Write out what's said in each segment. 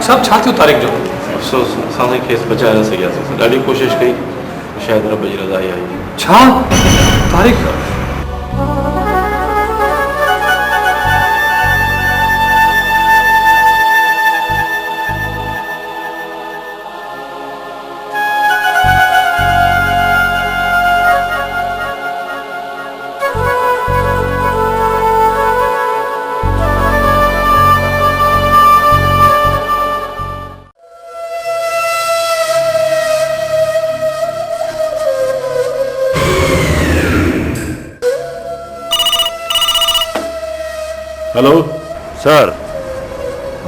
साहब छा थियो तारिक जो? अफ़सोस असां खेस बचाए न सघियासीं। ॾाढी कोशिशि कई, शायदि रब जी रज़ा आई। छा तारिक? हेलो सर,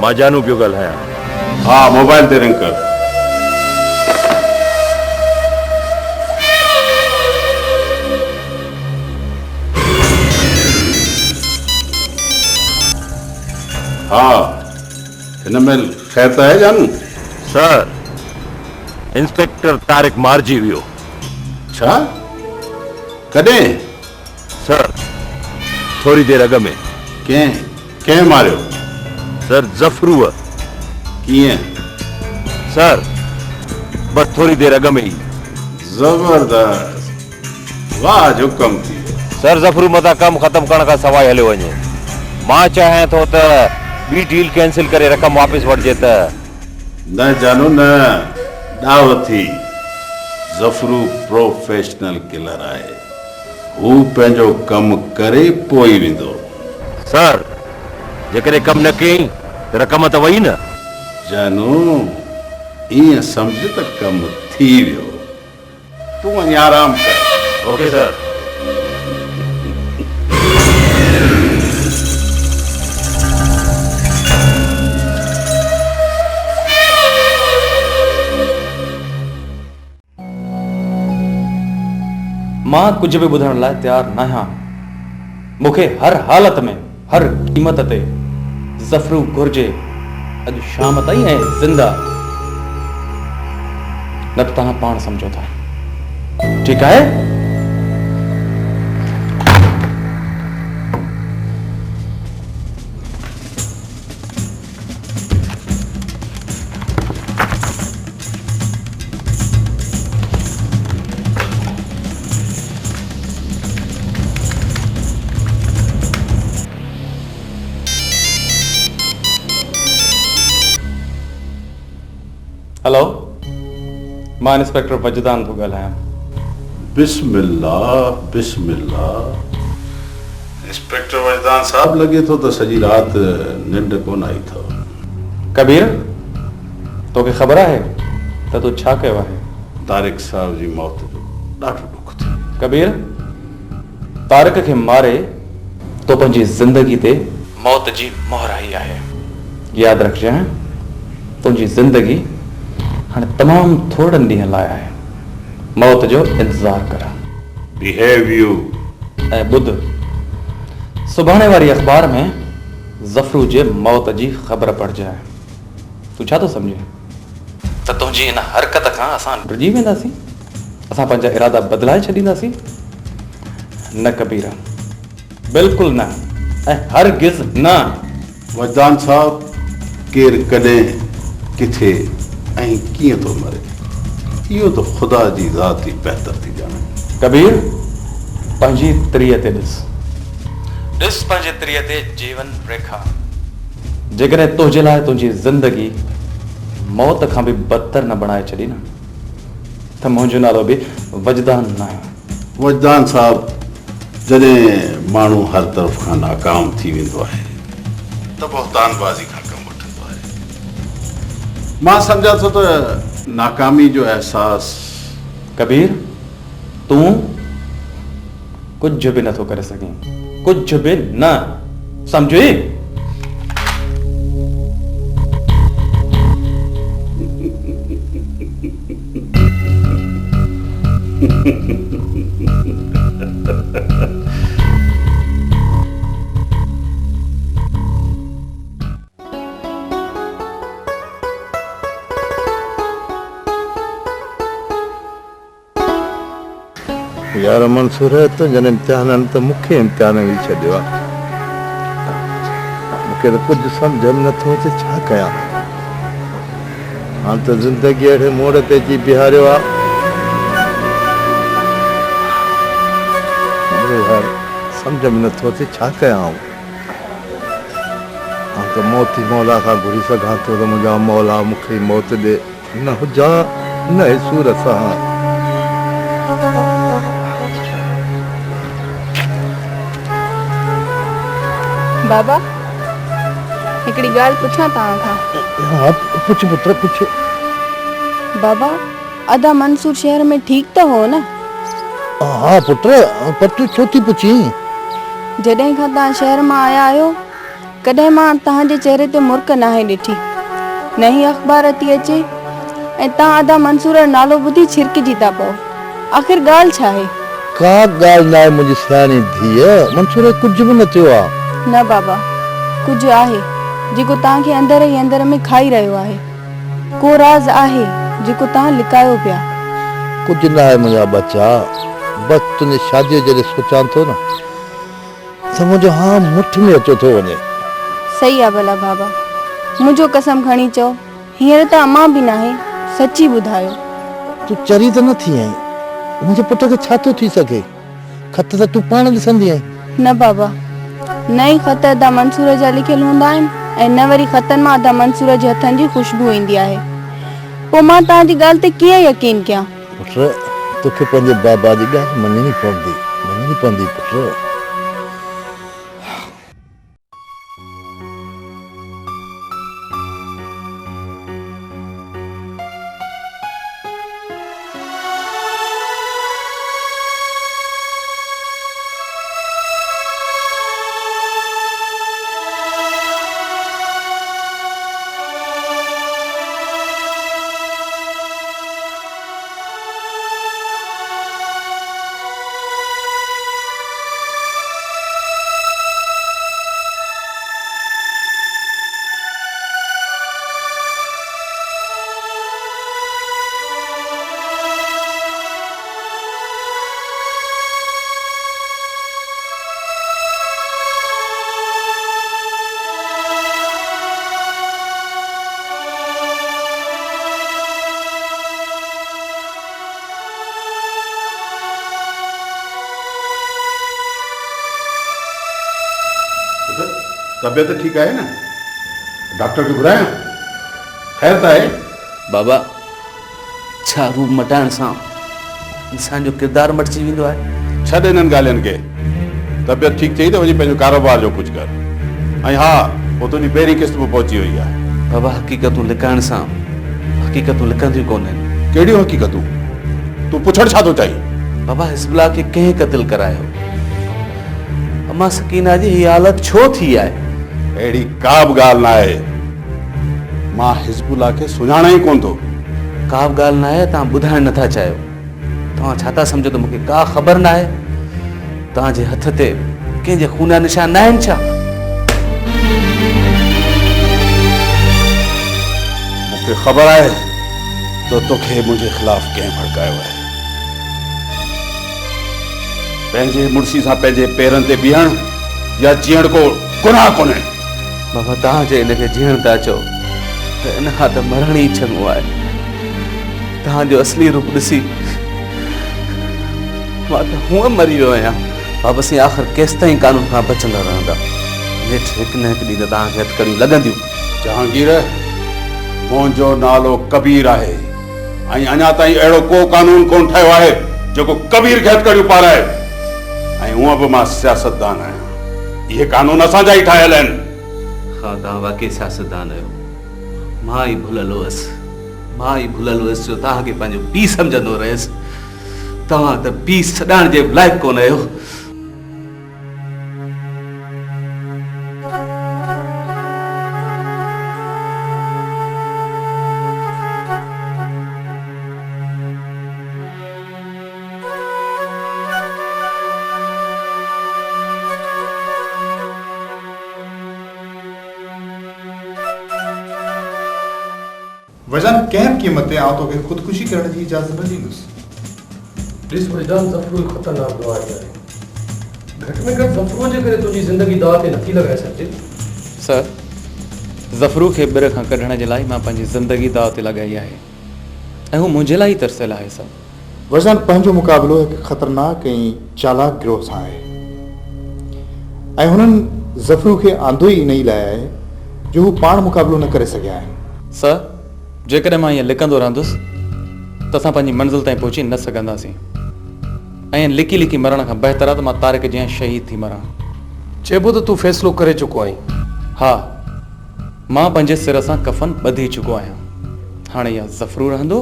मां जानू पियो ॻाल्हायां। हाँ, मोबाइल ते रिंग कर। हाँ, हिन में ख़ैर त आहे जानू? सर, इंस्पेक्टर तारिक मारिजी वियो। छा? कॾहिं? सर, थोड़ी देर अॻ में। कंहिं मारियो? सर, ज़फरूअ। कीअं? सर, बस थोड़ी देर अॻ में ही। जबरदस्त, वाह जो कम थी। सर, ज़फरू मता कम ख़त्म करण खां सवाइ हलियो वञे। मां चाहियां थो त ॿी डील कैंसिल करे रक़म वापस वठिजे त। न जानू न, ॾाव थी। ज़फरू प्रोफेशनल किलर आहे। हू पंहिंजो कम करे पोइ वेंदो। सर, जेकॾहिं कम न कयईं त रक़म त वई न। जानू, ईअं सम्झ त कम थी वियो। तूं वञ आराम कर। Okay sir. मां कुछ भी ॿुधण लाइ तैयार न आहियां। मूंखे हर हालत में, हर क़ीमत ते ज़फरू घुर्जे, अॼु शाम ताईं ऐं ज़िंदा। न त तव्हां पाण सम्झो था। ठीकु आहे? हेलो, मां इंस्पेक्टर वजदान थो ॻाल्हायां। बिस्मिल्लाह बिस्मिल्लाह। इंस्पेक्टर वजदान साहब, लॻे थो त सॼी राति निंड कोन आई अथव। कबीर, तोखे ख़बर आहे त तूं छा कयो आहे? तारिक साहब जी मौत जो ॾाढो दुख थियो। कबीर, तारिक खे मारे तो पंहिंजी ज़िंदगी ते मौत जी मोहर हई आहे। यादि रखजांइ, तुंहिंजी ज़िंदगी हाणे तमामु थोड़नि ॾींहंनि लाइ आहे। मौत जो इंतज़ारु कर। Behave U. ऐं ॿुध, सुभाणे वारी अख़बार में ज़फरू जे मौत जी ख़बर पढ़जांइ। तूं छा थो सम्झे त तुंहिंजी इन हरकत खां असां डिॼी वेंदासीं? असां पंहिंजा इरादा बदिलाए छॾींदासीं? न कबीर, बिल्कुलु न, ऐं हरगिज़ न। वजदान साहब, केरु कॾहिं किथे ऐं कीअं थो मरे, इहो त ख़ुदा जी ज़ात ई बहितर थी ॼाणे। कबीर, पंहिंजी त्रीअ ते ॾिस पंहिंजे त्रीअ ते जीवन रेखा। जेकॾहिं तुंहिंजे लाइ तुंहिंजी ज़िंदगी मौत खां बि बदतर न बणाए छॾी न, त मुंहिंजो नालो बि वजदान न आहे। वजदान साहब, जॾहिं माण्हू हर तरफ़ खां नाकाम थी वेंदो आहे त बहतानबाज़ी खां कमु वठंदो आहे। मां सम्झां थो त नाकामी जो एहसास। कबीर, तूं कुझु बि नथो करे सघीं, कुझु बि न, सम्झी? यार मंसूर, तुंहिंजनि इम्तिहाननि त मूंखे इम्तिहान विझी छॾियो आहे। मूंखे त कुझु सम्झ में नथो अचे छा कयां। हाँ तो जिंदगी अड़े मोड़ ते अची बिहारियो आहे यार समझ में नथो अचे छा कयां हाँ तो मौत ई मौला खां घुरी सघां थो त मुंहिंजा मौला मूंखे मौत ॾे न हुजां न सूर सां बाबा हिकिड़ी ॻाल्हि पुछां तव्हां खां हाँ पुछ पुत्र पुछ बाबा अदा मंसूर शहर में ठीक त हो न हाँ पुत्र पर तूं छो थी पुछी जॾहिं खां तव्हां शहर मां आया आहियो कॾहिं मां तव्हांजे चेहरे ते मुर्क नाहे ॾिठी न ई अख़बार थी अचे ऐं तव्हां अदा मंसूर जो नालो ॿुधी छिरकिजी था पओ आख़िर ॻाल्हि छा आहे का ॻाल्हि न आहे मुंहिंजी सियाणी धीअ मंसूर कुझु बि न थियो आहे न बाबा कुझु आहे जेको तव्हांखे अंदर ई अंदर में खाई रहियो आहे को राज़ आहे जेको तव्हां लिकायो पिया कुझु न आहे मुंहिंजा बच्चा बस तुंहिंजी शादीअ जॾहिं सोचां थो न त मुंहिंजो हाँ मुठ में अचो थो वञे सही आहे भला बाबा मुंहिंजो कसम खणी चओ हींअर त अमां बि नाहे सची ॿुधायो तूं चरी त न थी आहीं मुंहिंजे पुट खे छा थो थी सघे ख़त त तूं पाण ॾिसंदी आहीं न बाबा न ई ख़त अदा मंसूर जा लिखियल हूंदा आहिनि ऐं न वरी ख़तनि मां अदा मंसूर जे हथनि जी ख़ुशबू ईंदी आहे पोइ मां तव्हांजी ॻाल्हि ते कीअं यकीन कयां पुट तोखे पंहिंजे बाबा जी ॻाल्हि मञणी पवंदी पुट तबियत ठीक आहे न डॉक्टर खे घुरायां ख़ैर त आहे बाबा छा रूप मटाइण सां इंसान जो किरदारु मटिजी वेंदो आहे छॾ इन्हनि ॻाल्हियुनि खे तबियत ठीक थी त वञी पंहिंजो कारोबार जो कुझु कर ऐं हा पोइ तुंहिंजी पहिरीं किस्त बि पहुची वई आहे बाबा हक़ीक़तूं लिकाइण सां हक़ीक़तूं लिकंदियूं कोन आहिनि कहिड़ियूं हक़ीक़तूं तूं पुछण छा थो चाहीं बाबा हिज़बुल्लाह खे कंहिं क़त्ल करायो अमा सकीना जी हीअ हालत छो थी आहे अहिड़ी का बि ॻाल्हि न आहे मां हिज़बुल्लाह खे सुञाणा ई कोन थो का बि ॻाल्हि न आहे तव्हां ॿुधाइण नथा चाहियो तव्हां छा था सम्झो त मूंखे का ख़बर न आहे तव्हांजे हथ ते कंहिंजे खून जा निशान न आहिनि छा मूंखे ख़बर आहे त तोखे मुंहिंजे ख़िलाफ़ कंहिं भड़कायो आहे पंहिंजे मुड़सी सां पंहिंजे पेरनि ते बीहण या जीअण को गुनाह कोन्हे बाबा तव्हांजे हिनखे जीअण था चओ त इन खां त मरण ई चङो आहे तव्हांजो असली रूप ॾिसी मां त हूअं मरी वियो आहियां बाबा साईं आख़िर केसि ताईं कानून खां बचंदा रहंदा नेठि हिकु न हिकु ॾींहुं त तव्हांखे हथकड़ियूं लॻंदियूं जहांगीर मुंहिंजो नालो कबीर आहे ऐं अञा ताईं अहिड़ो को कानून कोन ठहियो आहे जेको कबीर खे हथकड़ियूं पाराए ऐं हूअं बि मां सियासतदान आहियां इहे कानून असांजा ई ठहियल आहिनि हा तव्हां वाक़ई सियासतदान आहियो मां ई भुलियल हुअसि जो तव्हांखे पंहिंजो पीउ सम्झंदो रहियसि तव्हां त पीउ छॾाइण जे लाइक़ु कोन आहियो वजन कंहिं क़ीमत ते आउं तोखे ख़ुदकुशी करण जी इजाज़त न ॾींदुसि ॾिस वजदान ज़फ़रूल ख़तरनाक बीमारी आहे घटि में घटि ज़फ़रूअ जे करे तुंहिंजी ज़िंदगी दाव ते नथी लॻाए सघिजे सर ज़फ़रू खे ॿिर खां कढण जे लाइ मां पंहिंजी ज़िंदगी दाव ते लॻाई आहे ऐं हू मुंहिंजे लाइ ई तरसियल आहे सभु। वज़न पंहिंजो मुक़ाबिलो हिकु ख़तरनाक ऐं चालाक गिरोह सां आहे ऐं हुननि ज़फ़रू खे आंदो ई इन ई लाइ आहे जो हू पाण मुक़ाबिलो न करे सघिया आहिनि। सर, जेकॾहिं मां ईअं लिकंदो रहंदुसि त असां पंहिंजी मंज़िल ताईं पहुची न सघंदासीं ऐं लिकी लिकी मरण खां बहितर आहे त मां तारिक जीअं शहीद थी मरां। चइबो त तूं फ़ैसिलो करे चुको आहीं। हा, मां पंहिंजे सिर सां कफ़न ॿधी चुको आहियां। हाणे या ज़फ़रू रहंदो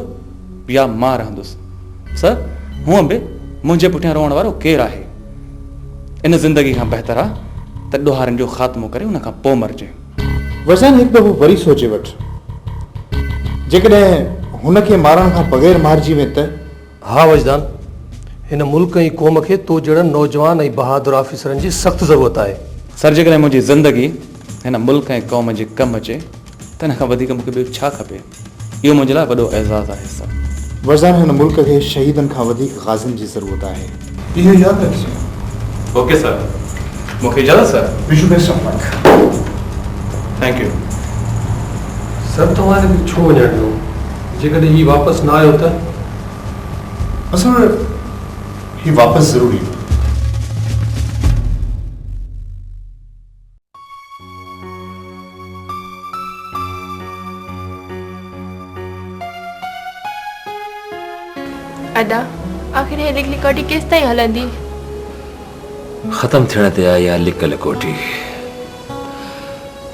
या मां रहंदुसि। सर, हूअं बि मुंहिंजे पुठियां रोअण वारो केरु आहे? इन ज़िंदगी खां बहितर आहे त ॾोहारनि जो ख़ात्मो करे उन खां पोइ मरिजे। वज़न हिकु दफ़ो वरी सोचे वठि, जेकॾहिं हुनखे मारण खां बग़ैर मारिजी वञे त? हा वजदान, हिन मुल्क ऐं क़ौम खे तो जहिड़नि नौजवान ऐं बहादुर ऑफिसरनि जी सख़्तु ज़रूरत आहे। सर, जेकॾहिं मुंहिंजी ज़िंदगी हिन मुल्क ऐं क़ौम जे कमु अचे त हिन खां वधीक मूंखे ॿियो छा खपे? इहो मुंहिंजे लाइ वॾो एज़ाज़ आहे सर। वज़न हिन मुल्क खे शहीदनि खां वधीक ग़ाज़ियुनि जी ज़रूरत आहे, इहो यादि रखिजो। ओके सर, मूंखे इजाज़त sir. Wish U best of luck. Thank U sir, तव्हांखे बि छो वञणु ॾिनो? जेकॾहिं हीउ वापसि न आयो त? असल में हीउ वापसि ज़रूरी हो। अदा, आख़िर हे लिक लिकोटी केसि ताईं हलंदी? ख़त्म थियण ते आई आहे लिक लिकोटी।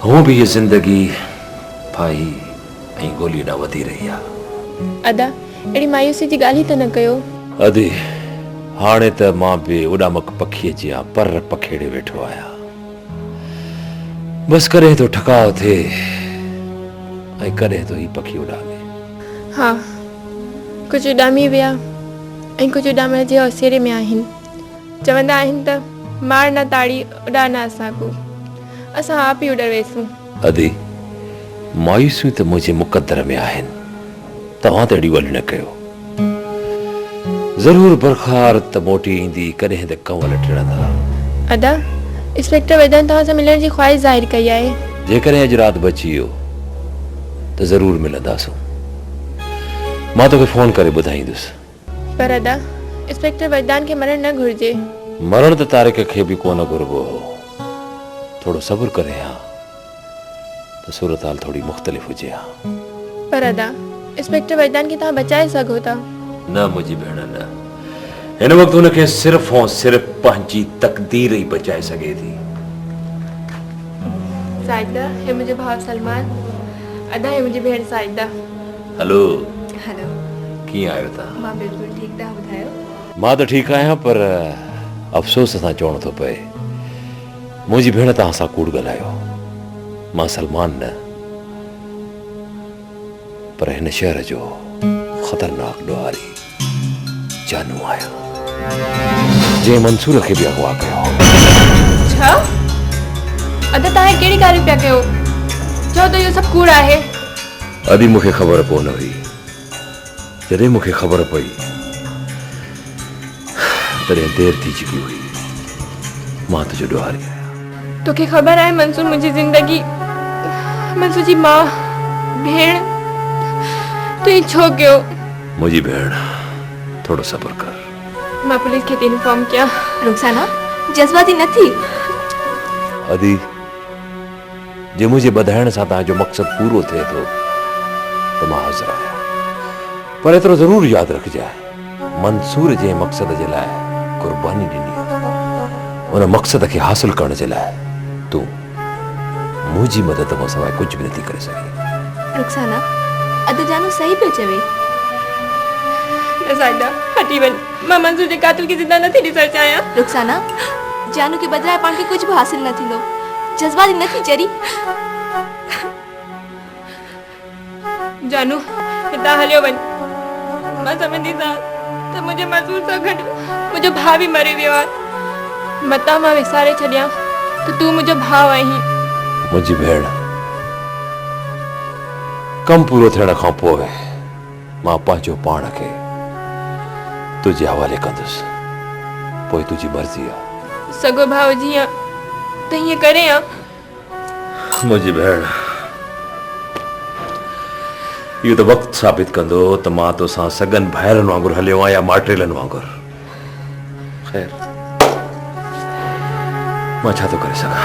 हूअं बि ये ज़िंदगी फाही ऐं गोली ॾांहुं वधी रही आहे। अदा, अहिड़ी मायूसी जी ॻाल्हि ई त न कयो। अदी, हाणे त मां बि उॾामक पखीअ जियां पर पखेड़े वेठो आहियां। बसि कॾहिं तो ठकाव थिए ऐं कॾहिं तो ही पखी उॾामे। हा, कुझु उॾामी विया ऐं कुझु उॾामण जे हौसले में आहिनि। चवंदा आहिनि त मार न ताड़ी उॾा न असांको, असां आप ई उॾवेसूं। अदी, मायूसियूं त मुंहिंजे मुक़दर में आहिनि, तव्हां त अहिड़ी ॻाल्हि न कयो। ज़रूर बरख़ार त मोटी ईंदी, कॾहिं त कंवल टिड़ंदा। अदा, इंस्पेक्टर वैदान तव्हां सां मिलण जी ख़्वाहिश ज़ाहिर कई आहे। जेकॾहिं अॼु राति बची वियो त ज़रूर मिलंदासूं। मां तोखे फ़ोन करे ॿुधाईंदुसि। पर अदा, इंस्पेक्टर वैदान खे मरण न घुरिजे। मरण त तारिक खे बि कोन घुरिबो हो। थोरो सब्र करे हा त सूरत हाल थोड़ी मुख़्तलिफ़ हुजे हा। पर अदा, इंस्पेक्टर वैदान खे तव्हां बचाए सघो था। न मुंहिंजी भेण, न। हिन वक़्तु हुनखे सिर्फ़ ऐं सिर्फ़ पंहिंजी तक़दीर ई बचाए सघे थी। साइदा, हे मुंहिंजो भाउ सलमान। अदा, हे मुंहिंजी भेण साइदा। हेलो। हेलो। कीअं आहियो तव्हां? मां बिल्कुलु ठीकु, तव्हां ॿुधायो? मां त ठीकु आहियां, पर अफ़सोस सां चवणो थो पए, मुंहिंजी भेण तव्हां सां कूड़ ॻाल्हायो। मां सलमान न, पर हिन शहर जो ख़तरनाक ॾोहारी जानू आहियां, जंहिं मंसूर खे बि अगवा कयो। छा? अदा, तव्हां कहिड़ी ॻाल्हि पिया कयो? चओ त इहो सभु कूड़ आहे। अदी, मूंखे ख़बर कोन हुई। जॾहिं मूंखे ख़बर पई तॾहिं देर थी चुकी हुई। मां तुंहिंजो ॾोहारी आहियां। तोखे ख़बर आहे मंसूर मुंहिंजी ज़िंदगी, मंसूर जी मां, भेण, तूं ही छो कयो? मुंहिंजी भेण, थोरो सब्र कर। मां पुलिस खे थी इन्फॉर्म कयां। रुखसाना, जज़्बाती न थी। अदी, जे मुंहिंजे ॿधाइण सां तव्हांजो मक़सदु पूरो थिए थो त मां हाज़िर आहियां। पर एतिरो ज़रूर यादि रखजांइ, मंसूर जे मक़सद जे लाइ क़ुर्बानी ॾिनी, उन मक़सद खे हासिल करण जे लाइ तूं मुंहिंजी मदद मां सवाइ कुझु बि नथी करे सघे। रुखसाना, अद जानू सही पियो चवे। न साइदा, हटी वञ। मां मंसूर जे कातिल खे ज़िंदा नथी ॾिसणु चाहियां। रुखसाना, जानू के बदिरां पाण खे कुझु बि हासिल न थींदो। जज़्बाती न थी चरी। जानू, हितां हलियो वञ। मां सम्झंदी सां त मुंहिंजे मंसूर सां गॾु मुंहिंजो भाउ बि मरी वियो आहे। मतां मां विसारे छॾियां त तूं मुंहिंजो भाउ आहीं। मुंहिंजी भेण, कमु पूरो थियण खां पोइ मां पंहिंजो पाण खे तुंहिंजे हवाले कंदुसि। पोइ तुंहिंजी मर्ज़ी आहे। सॻो भाउ जीअं त हीअं करे आ। मुंहिंजी भेण, इहो त वक़्तु साबित कंदो त मां तोसां सगन भाइरनि वांगुरु हलियो आहियां या माटेलनि वांगुरु। ख़ैर, मां छा थो करे सघां?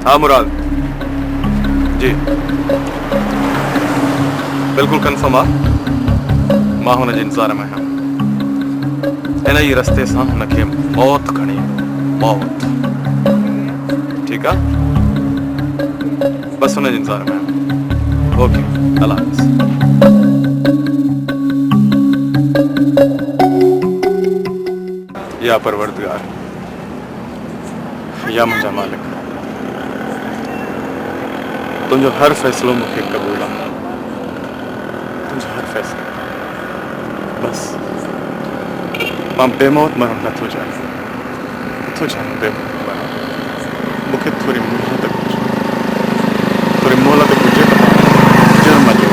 हाँ मुराद जी, बिल्कुल कंफर्म आहे। मां हुन जे इंतज़ार में आहियां। हिन ई रस्ते सां हुनखे मौत खणी मौत। ठीकु आहे, बसि हुन जे इंतज़ार में आहियां। ओके, अल्लाह हाफ़िज़। या परवरदिगार, या मुंहिंजा मालिक, तुंहिंजो हर फ़ैसिलो मूंखे क़बूल आहे। तुंहिंजो हर फ़ैसिलो। बसि मां बेमौत मरण नथो चाहियां। बेमौत मरण। मूंखे थोरी मोहलत घुरिजे। थोरी मोहलत घुरिजे त मां जुर्म जो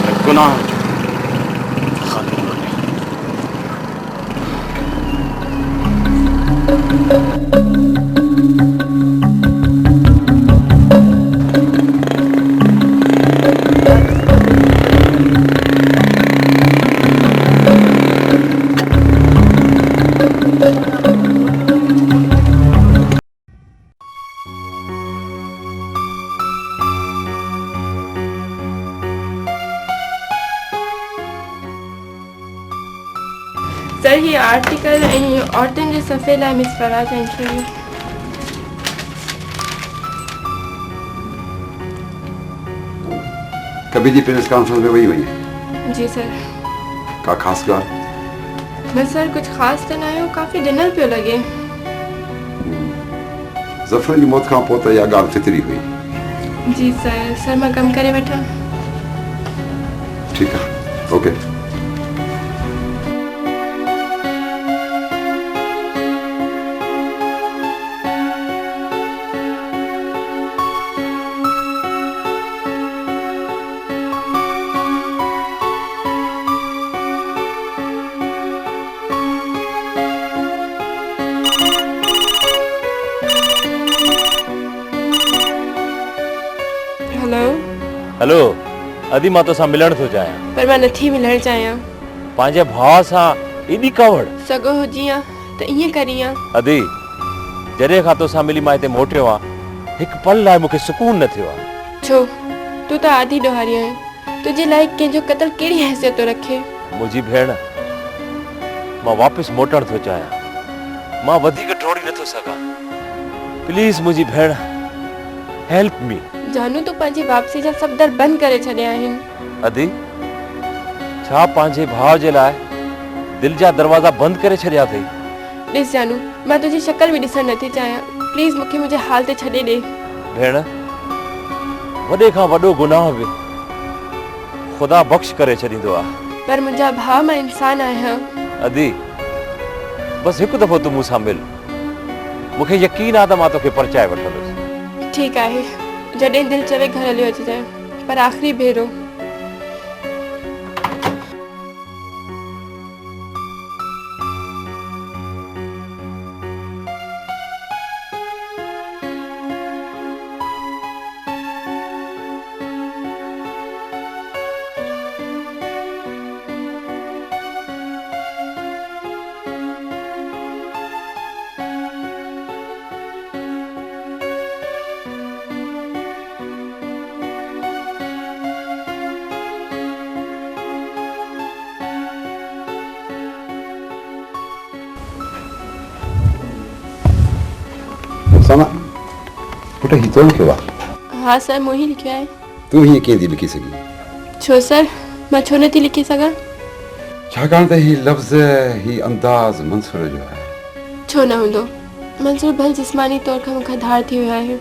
ऐं गुनाह जो ख़ात्मो करियां। सर, ये आर्टिकल औरतुनि जे सफ़े लाइ मिस फराज जा इंटरव्यू। कभी जी प्रेस कॉन्फ्रेंस में वही हुई है? जी सर। का खास ॻाल्हि? बस सर, कुछ ख़ास त न आयो, काफ़ी डिनर पियो लॻे। ज़फ़र जी मौत खां पोइ त इहा ॻाल्हि फितरी हुई। जी सर, मां कमु करे वठां। ठीकु आहे, ओके। हेलो, अदी मां तोसां मिलण थो चाहियां। पर मां नथी मिलण चाहियां। पंहिंजे भाउ सां एॾी कावड़? सॻो हुजी आ त ईअं करी आ। अदी, जॾहिं खां तोसां मिली मां हिते मोटियो आहियां, हिकु पल लाइ मूंखे सुकून न थियो आहे। छो? तूं त आधी ॾोहारी आहीं। तुंहिंजे लाइ कंहिंजो क़त्ल कहिड़ी हैसियत थो रखे? मुंहिंजी भेण, मां वापसि मोटण थो चाहियां। मां वधीक ड्रोड़ी नथो सघां। प्लीज़ मुंहिंजी भेण, हेल्प मी। जानू, तूं पंहिंजी वापसी जा सभु दर बंदि करे छॾिया आहिनि। अदी, छा पंहिंजे भाउ जे लाइ दिलि जा दरवाज़ा बंदि करे छॾिया अथई? ॾिस जानू, मां तुंहिंजी शक्ल बि ॾिसणु नथी चाहियां। प्लीज़ मूंखे मुंहिंजे हाल ते छॾे ॾे। भेण, वॾे खां वॾो गुनाह बि ख़ुदा बख़्श करे छॾींदो आहे। पर मुंहिंजा भाउ, मां इंसान आहियां। अदी, बसि हिकु दफ़ो तूं मूंसां मिल। मूंखे यकीन आहे त मां तोखे परचाए वठंदुसि। ठीकु आहे, जॾहिं दिलि चवे घर हलियो अचिजांइ, पर आख़िरी भेरो। समा, पुट ही तो लिखियो आहे? हाँ सर, मूं ही लिखियो आहे। तूं हीअं कीअं थी लिखी सघीं? छो सर, मां छो नथी लिखी सघां? छाकाणि त ही लफ़्ज़, ही अंदाज़ मंसूर जो आहे। छो न हूंदो? मंसूर भल जिस्मानी तौर खां मूंखां धार थी वियो आहे,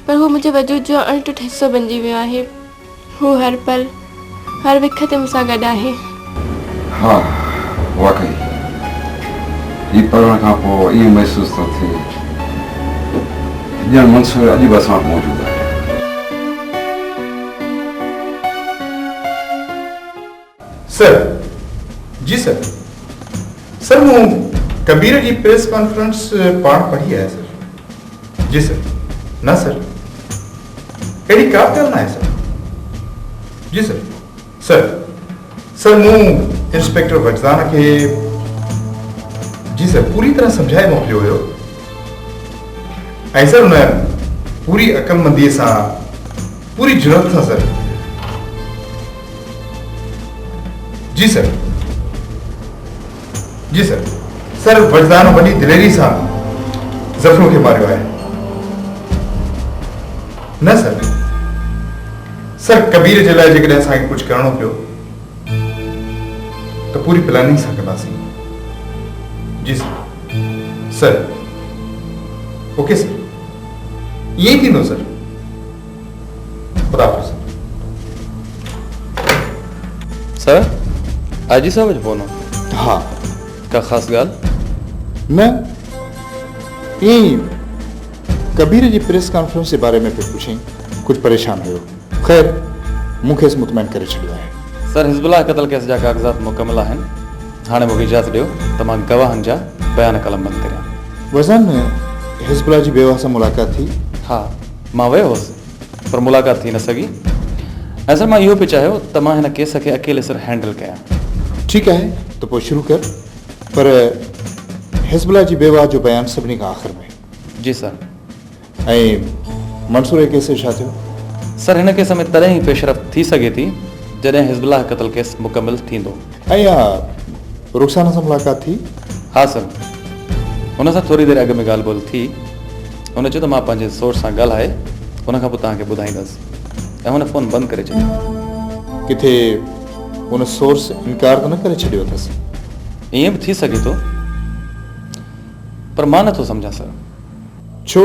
पर हू मुंहिंजे वजूद जो अणटुट हिसो बणिजी वियो आहे। हू हर पल, हर विख ते मूंसां गॾु आहे। हा, वाक़ई ही पढ़ण खां पोइ इहो महसूस थो थिए ॼण मंसूर अॼु बि असां वटि मौजूदु आहे। सर जी सर सर मूं कबीर जी प्रेस कॉन्फ्रेंस पाण पढ़ी आहे सर। जी सर न सर अहिड़ी का ॻाल्हि न आहे सर। जी सर सर सर मूं इंस्पेक्टर वजदान खे जी सर पूरी तरह सम्झाए मोकिलियो हुयो ऐं सर हुन पूरी अक़लमंदीअ सां पूरी जुरत सां सर जी सर जी सर सर वजदान वॾी दिलेरी सां ज़फ़र खे मारियो आहे। न सर सर कबीर जे लाइ जेकॾहिं असांखे कुझु करणो पियो त पूरी प्लानिंग सां कंदासीं। जी सर सर ओके सर ईअं ई थींदो सर। खुदा हाफ़िज़ सर आजी साहब जो फोन हो? हाँ का ख़ासि ॻाल्हि? न ईअं ई कबीर जी प्रेस कॉन्फ्रेंस जे बारे में पियो पुछी कुझु परेशान हुयो। ख़ैर मूंखे मुतमइन करे छॾियो आहे। सर हिज़बुल्लाह क़त्ल केस जा कागज़ात मुकमिल आहिनि। हाणे मूंखे इजाज़त ॾियो त मां गवाहनि जा बयान कलम बंदि करियां। वज़न हिज़बुल्लाह जी बेवा सां मुलाक़ात थी? हा मां वियो हुउसि पर मुलाक़ात थी न सघी ऐं सर मां इहो पियो चाहियो त मां हिन केस खे अकेले सर हैंडल कयां। ठीकु आहे त पोइ शुरू कर पर हिज़बुल्लाह जी बेवा जो बयानु सभिनी खां आख़िर में। जी सर। ऐं मंसूर केस जो छा थियो? सर हिन केस में तॾहिं ई पेशरफ़्त थी सघे थी जॾहिं हिज़बुल्लाह क़त्ल केस मुकमिल थींदो। ऐं रुख़साना सां मुलाक़ात थी? हा सर हुन सां थोरी देरि अॻु में ॻाल्हि ॿोल थी। हुन चयो त मां पंहिंजे सोर्स सां ॻाल्हाए हुन खां पोइ तव्हांखे ॿुधाईंदुसि ऐं हुन फ़ोन बंदि करे छॾियो। किथे हुन सोर्स इनकार त न करे छॾियो अथसि? ईअं बि थी सघे थो पर मां नथो सम्झां सर। छो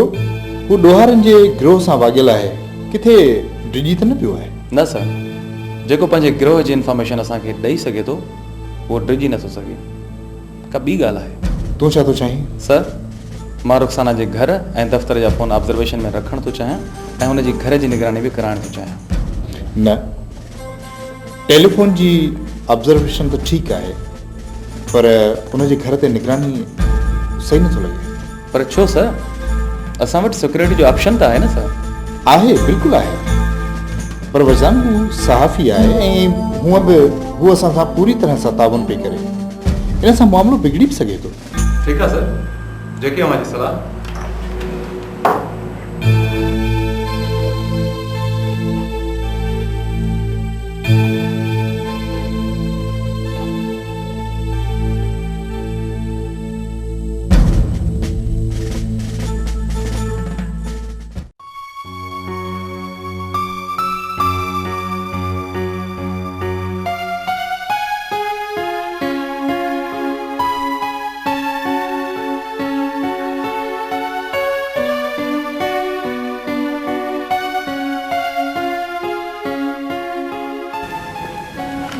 हू ॾोहारनि जे गिरोह सां वाॻियल आहे किथे डिॼी त न पियो आहे? न सर जेको पंहिंजे गिरोह जी इंफॉर्मेशन असांखे ॾेई सघे थो उहो डिॼी नथो सघे। का ॿी ॻाल्हि आहे। तूं छा थो चाहीं? सर मां रुख़साना जे घर ऐं दफ़्तर जा फ़ोन ऑब्ज़र्वेशन में रखणु थो चाहियां ऐं हुनजी घर जी निगरानी बि कराइणु थो चाहियां। न टेलीफोन जी ऑब्ज़र्वेशन त ठीकु आहे पर उनजे घर ते निगरानी सही नथो लॻे। पर छो सर असां वटि सिक्योरिटी जो ऑप्शन त आहे न सर। आहे बिल्कुलु आहे पर वज़ान हू सहाफ़ी आहे ऐं हूअं बि हू असां सां पूरी तरह सां ताउन पई करे। इन सां मामिलो बिगड़ी बि सघे थो। ठीकु आहे सर जेकी अव्हांजी सलाह।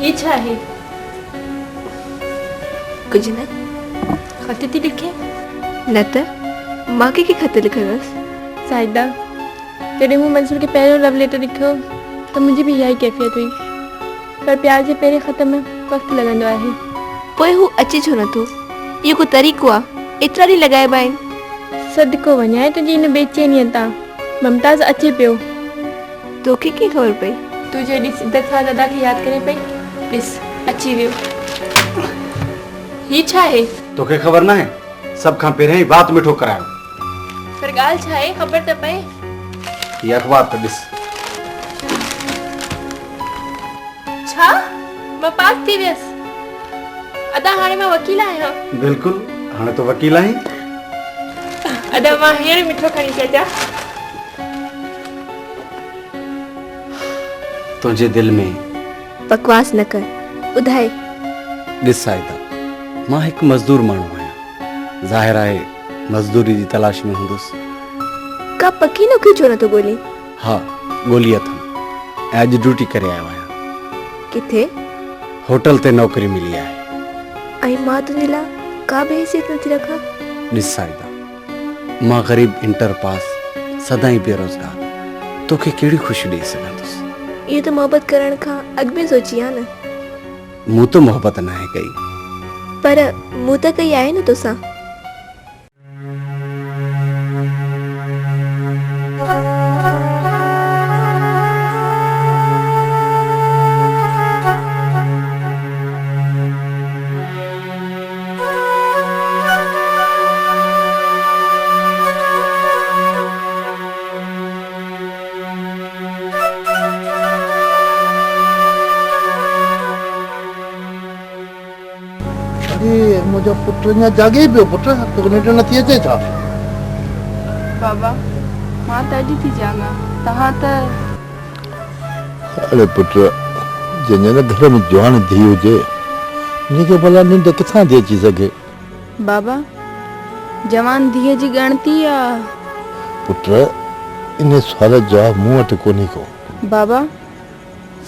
ये छा है? कुछ न खत थी लिखे? न त मां के खत लिखंदसि। साइदा जॾहिं मूं मंसूर खे पहिरियों लव लेटर लिखियो त मुंहिंजी बि इहा ई कैफ़ियत हुई पर प्यार जे पहिरें ख़त में वक़्तु लॻंदो आहे। पोइ हू अचे छो नथो? इहो को तरीक़ो आहे? एतिरा ॾींहं लॻाइबा आहिनि। सदिको वञाए तुंहिंजी हिन बेचैनीअ तां ममताज़ अचे पियो। तोखे कीअं ख़बर पई? तूं जो एॾी सिदत सां दादा खे यादि करे पई। ॾिस अची वियो। ही छा आहे? तोखे ख़बर न आहे? सभ खां पहिरियों ई बात मिठो करायो। पर ॻाल्हि छा आहे ख़बर त पए। हीअ अख़बार त ॾिस। छा मां पास थी वियसि? अदा हाणे मां वकील आहियां। बिल्कुलु हाणे तो वकील आहीं। अदा मां हींअर मिठो खणी अचां। तुंहिंजे दिलि में बकवास न कर ॿुधाए। ॾिस साइदा मां हिकु मज़दूर माण्हू आहियां। ज़ाहिर आहे मज़दूरी जी तलाश में हूंदुसि। का पकी नौकरी छो नथो ॻोल्हीं? हा ॻोल्ही अथमि ऐं अॼु ड्यूटी करे आयो आहियां। किथे? होटल ते नौकरी मिली आहे। ऐं मां तुंहिंजे लाइ का बि हैसियत नथी रखां। ॾिस साइदा मां ग़रीब इंटर पास सदाई बेरोज़गार तोखे कहिड़ी ख़ुशी ॾेई सघंदुसि। ये तो मोहब्बत करण खां अॻु में सोची आहे न। मूं तो मोहब्बत न आहे कई, पर मूं त कई आहे न तोसां। मुझे पुट अञा जागे पियो। पुट तोखे निंड नथी अचे छा? बाबा मां त अॼु थी जाॻां, तव्हां त। अरे पुट, जंहिंजे न घर में जवान धीउ हुजे उनखे भला निंड किथां थी अची सघे? बाबा जवान धीअ जी ॻणती आहे। पुट इन सुवाल जो जवाब मूं वटि कोन्हे को। बाबा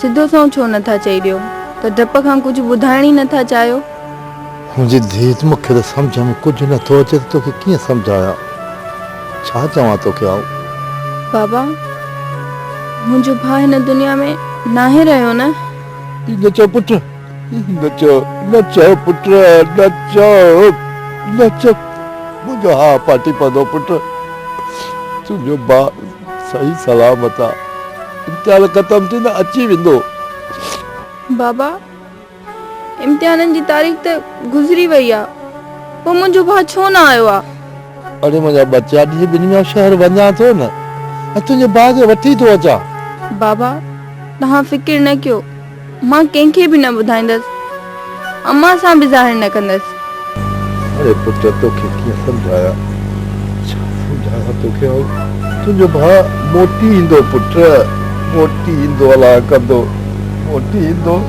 सिधो सौ छो नथा चई ॾियो त डप खां कुझु ॿुधाइण ई नथा चाहियो? मुंहिंजी धीउ मूंखे त सम्झ में कुझु नथो अचे त तोखे कीअं सम्झाया, छा चवां तोखे आऊं? बाबा मुंहिंजो भाउ हिन दुनिया में नाहे रहियो न? न चओ पुट, न चओ पुट, न चओ। मुंहिंजो हा पाटी पवंदो पुट। तुंहिंजो भाउ सही सलामत आहे, इम्तिहान ख़तम थी न अची वेंदो। बाबा इम्तिहाननि जी तारीख़ त गुज़री वई आहे, पोइ मुंहिंजो भाउ छो न आयो आहे? अरे मुंहिंजा बच्चा ॾींहं ॿिनि में शहर वञा थो न, ऐं तुंहिंजे भाउ खे वठी थो अचां। बाबा तव्हां फ़िक्र न कयो, मां कंहिंखे बि न ॿुधाईंदसि, अम्मा सां बि ज़ाहिर न कंदसि। अरे पुट तोखे कीअं सम्झाया, छा सम्झाया तोखे? तुंहिंजो भाउ मोटी ईंदो पुट, मोटी ईंदो, अलाह कंदो मोटी ईंदो।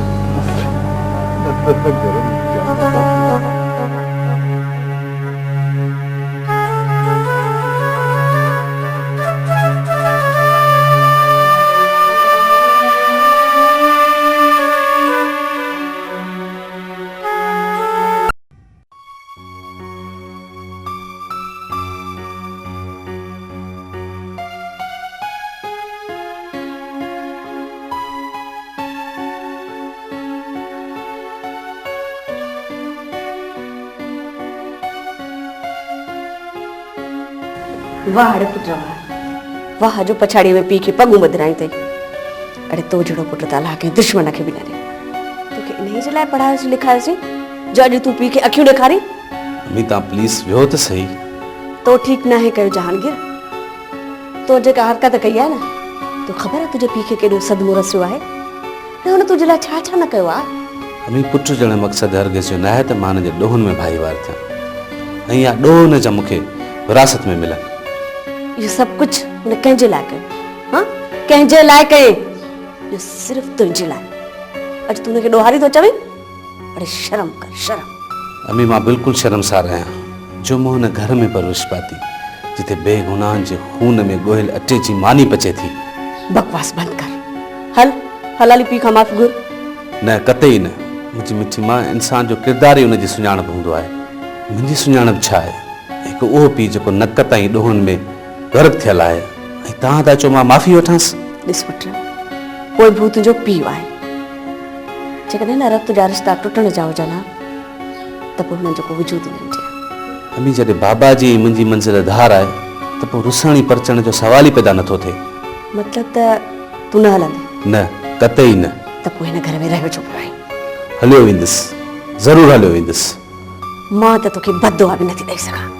वाह अड़े पुट वाह जो पछाड़ी में पी के पगू बदराई थई। अड़े तो जड़ो पुट त अलाह के दुश्मन के भी न रे। तोखे इन्हीं जे लाइ पढ़ायोसीं लिखायोसीं जो अॼु तूं पी के अखियूं ॾेखारी? अम्मी तव्हां प्लीज़ वियो त सही। तो ठीक न है कयो जहांगीर, तो जेका हरकत कई आहे न, तो ख़बर आहे तुझे पी के केॾो सदमो रसियो आहे? न हुन तुझे लाइ छा छा न कयो आहे? अम्मी पुट जण मक़सद हरगिज़ जो न आहे त मां हिन जे ॾोहनि में भाईवार थियां ऐं इहा ॾोह हुन जा मूंखे विरासत में मिलनि। ये सब कुछ हुन कंहिंजे लाइ कयो? हाँ कंहिंजे लाइ कयो? जो सिर्फ़ तुंहिंजे लाइ। अॼु तूं हुनखे ॾोहारी थो चवे? अरे शर्म कर शर्म। अम्मी मां बिल्कुलु शर्मसार आहियां जो मूं हुन घर में परवरिश पाती जिते बेगुनाहनि जे खून में ॻोहियल अटे जी मानी पचे थी। बकवास बंदि कर। हल हलाली पी खां माफ़ी घुर। न कतई न, मुंहिंजी मिठी मां इंसान जो किरदार ई हुनजी सुञाणप हूंदो आहे। मुंहिंजी सुञाणप छा आहे? हिकु उहो पीउ जेको नक ताईं ॾोहनि में गर्क थियल आहे ऐं तव्हां था चओ मां माफ़ी वठांसि। ॾिस पुट, कोई भूत तुंहिंजो पीउ आहे, जेकॾहिं न रत जा रिश्ता टुटण जा हुजनि हा त पोइ हुननि जो को वजूद ई न हुजे। अम्मी जॾहिं बाबा जी मुंहिंजी मंज़िल धार आहे त पोइ रुसणी परचण जो सवाल ई पैदा नथो थिए। मतिलब त तूं न हलंदे? न कतई न। त पोइ हिन घर में रहियो छो पियो आहे? हलियो वेंदुसि, ज़रूरु हलियो वेंदुसि। मां त तोखे बददुआ बि नथी ॾेई सघां।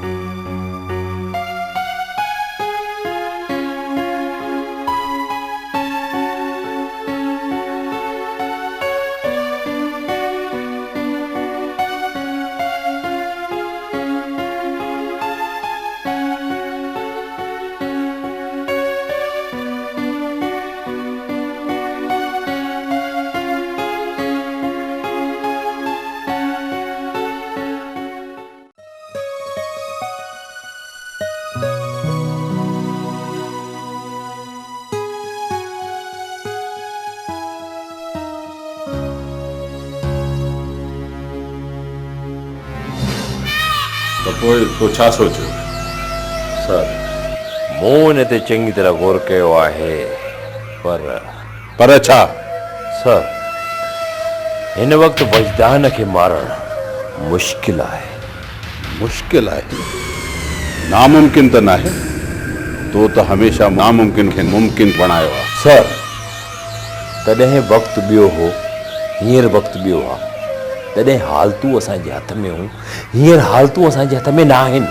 तो पोइ तो छा सोचियो? सर मूं इन ते चङी तरह गौर कयो आहे, पर छा? सर, हिन वक़्तु वजदान खे मारणु मुश्किल आहे। मुश्किल आहे? नामुमकिन त नाहे। तो त हमेशा नामुमकिन खे मुमकिन बणायो आहे। सर, तॾहिं वक़्तु ॿियो हो, हींअर वक़्तु ॿियो आहे। तॾहिं हालतूं असांजे हथ में हूं, हींअर हालतूं असांजे हथ में न आहिनि।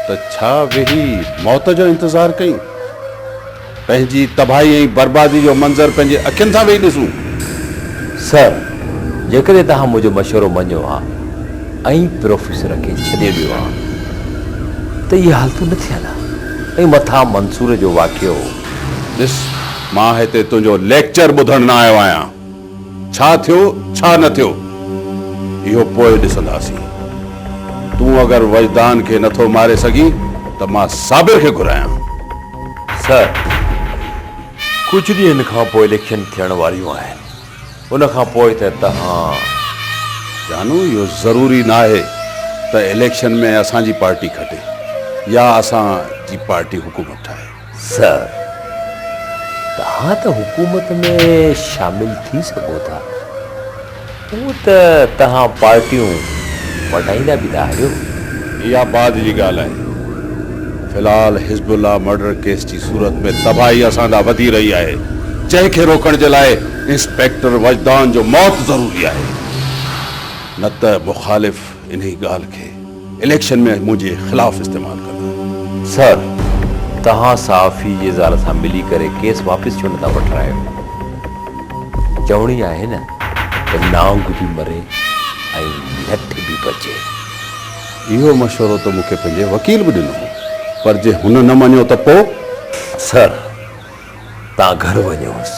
त छा वेही मौत जो इंतज़ारु कयूं? पंहिंजी तबाही ऐं बर्बादी जो मंज़र पंहिंजे अखियुनि सां वेही ॾिसूं? सर, जेकॾहिं तव्हां मुंहिंजो मशवरो मञो आहे ऐं प्रोफेसर खे छॾे ॾियो आहे त इहे हालतूं न थियनि ऐं मथां मंसूर जो वाक़ियो। ॾिस, मां हिते तुंहिंजो लेक्चर ॿुधण न आयो आहियां। छा थियो छा न थियो इहो पोइ ॾिसंदासीं। तूं अगरि वजदान खे नथो मारे सघीं त मां साबिर खे घुरायां। सर, कुझु ॾींहंनि खां पोइ इलेक्शन थियण वारियूं आहिनि। उन खां पोइ त तव्हां जानू, इहो ज़रूरी न आहे त इलेक्शन में असांजी पार्टी खटे या असांजी पार्टी हुकूमत ठाहे। सर, तव्हां त हुकूमत में शामिल थी सघो था। हू त तव्हां पार्टियूं वधाईंदा बि था आहियो। इहा बाद जी ॻाल्हि आहे। फ़िलहाल हिज़्बुल्लाह मर्डर केस जी सूरत में तबाही असां ॾांहुं वधी रही आहे, जंहिंखे रोकण जे लाइ इंस्पेक्टर वजदान जो मौत ज़रूरी आहे। न त मुखालिफ़ इन ॻाल्हि खे इलेक्शन में मुंहिंजे ख़िलाफ़ इस्तेमालु कंदा। सर, तव्हां साफ़ी जे ज़ाल सां मिली करे केस वापसि छो नथा वठायो? चवणी आहे न त नांग बि मरे ऐं लठ बि बचे। इहो मशवरो त मूंखे पंहिंजे वकील बि ॾिनो, पर जे हुन न मञियो त पोइ? सर, तव्हां घर वञोसि,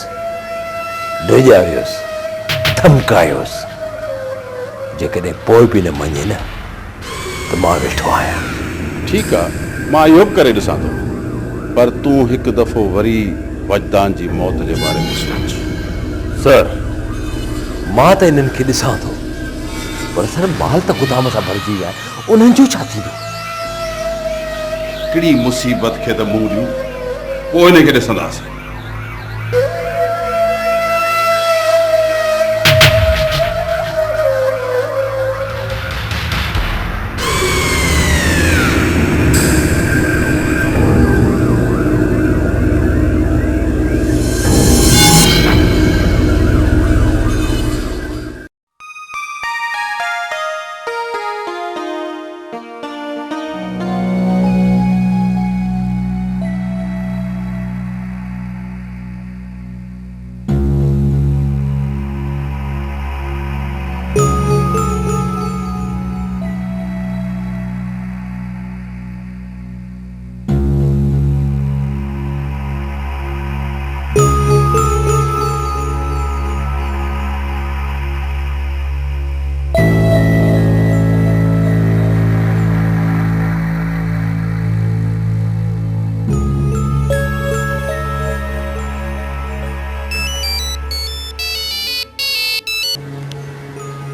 डिॼारियोसि, धमकायोसि। जेकॾहिं पोइ बि न मञे न त मां वेठो आहियां। ठीकु आहे, मां इहो बि करे ॾिसां थो, पर तूं हिकु दफ़ो वरी वजदान जी मौत जे बारे में सोच। सर, मां त इन्हनि खे ॾिसां थो, पर सर माल त गुदाम सां भरिजी विया आहे। उन्हनि जो छा थींदो? हिकिड़ी मुसीबत खे त मुंहुं ॾियूं, पोइ हिन खे ॾिसंदासीं।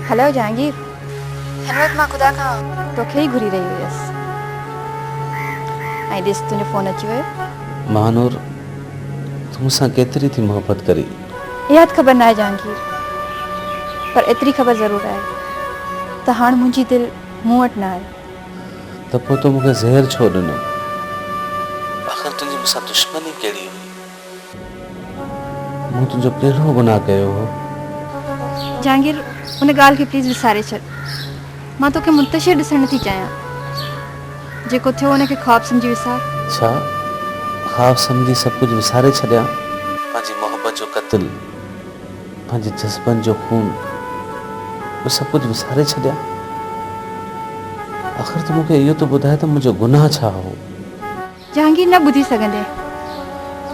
हेलो जहांगीर, हिन वक़्तु मां ख़ुदा खां तोखे ई घुरी रही हुयसि ऐं ॾिस तुंहिंजो फ़ोन अची वियो। महानूर, तूं मूंसां केतिरी थी मोहबत करी? इहा त ख़बर न आहे जहांगीर, पर एतिरी ख़बर ज़रूरु आहे त हाणे मुंहिंजी दिलि मूं वटि न आहे। त पोइ तूं मूंखे ज़हर छो ॾिनो? आख़िर तुंहिंजी मूंसां दुश्मनी कहिड़ी हुई? मूं तुंहिंजो कहिड़ो गुनाह कयो हो? जहांगीर, उन ॻाल्हि खे प्लीज़ विसारे छॾ। मां तोखे मुंतशिर ॾिसणु नथी चाहियां। जेको थियो उनखे ख़्वाबु सम्झी विसार। छा ख़्वाबु सम्झी सभु कुझु विसारे छॾियां? पंहिंजी मोहबत जो क़त्ल, पंहिंजे जज़्बनि जो खून, उहो सभु कुझु विसारे छॾियां? आख़िर तूं मूंखे इहो त ॿुधाए त मुंहिंजो गुनाह छा हो? जहांगीर, न ॿुधी सघंदे,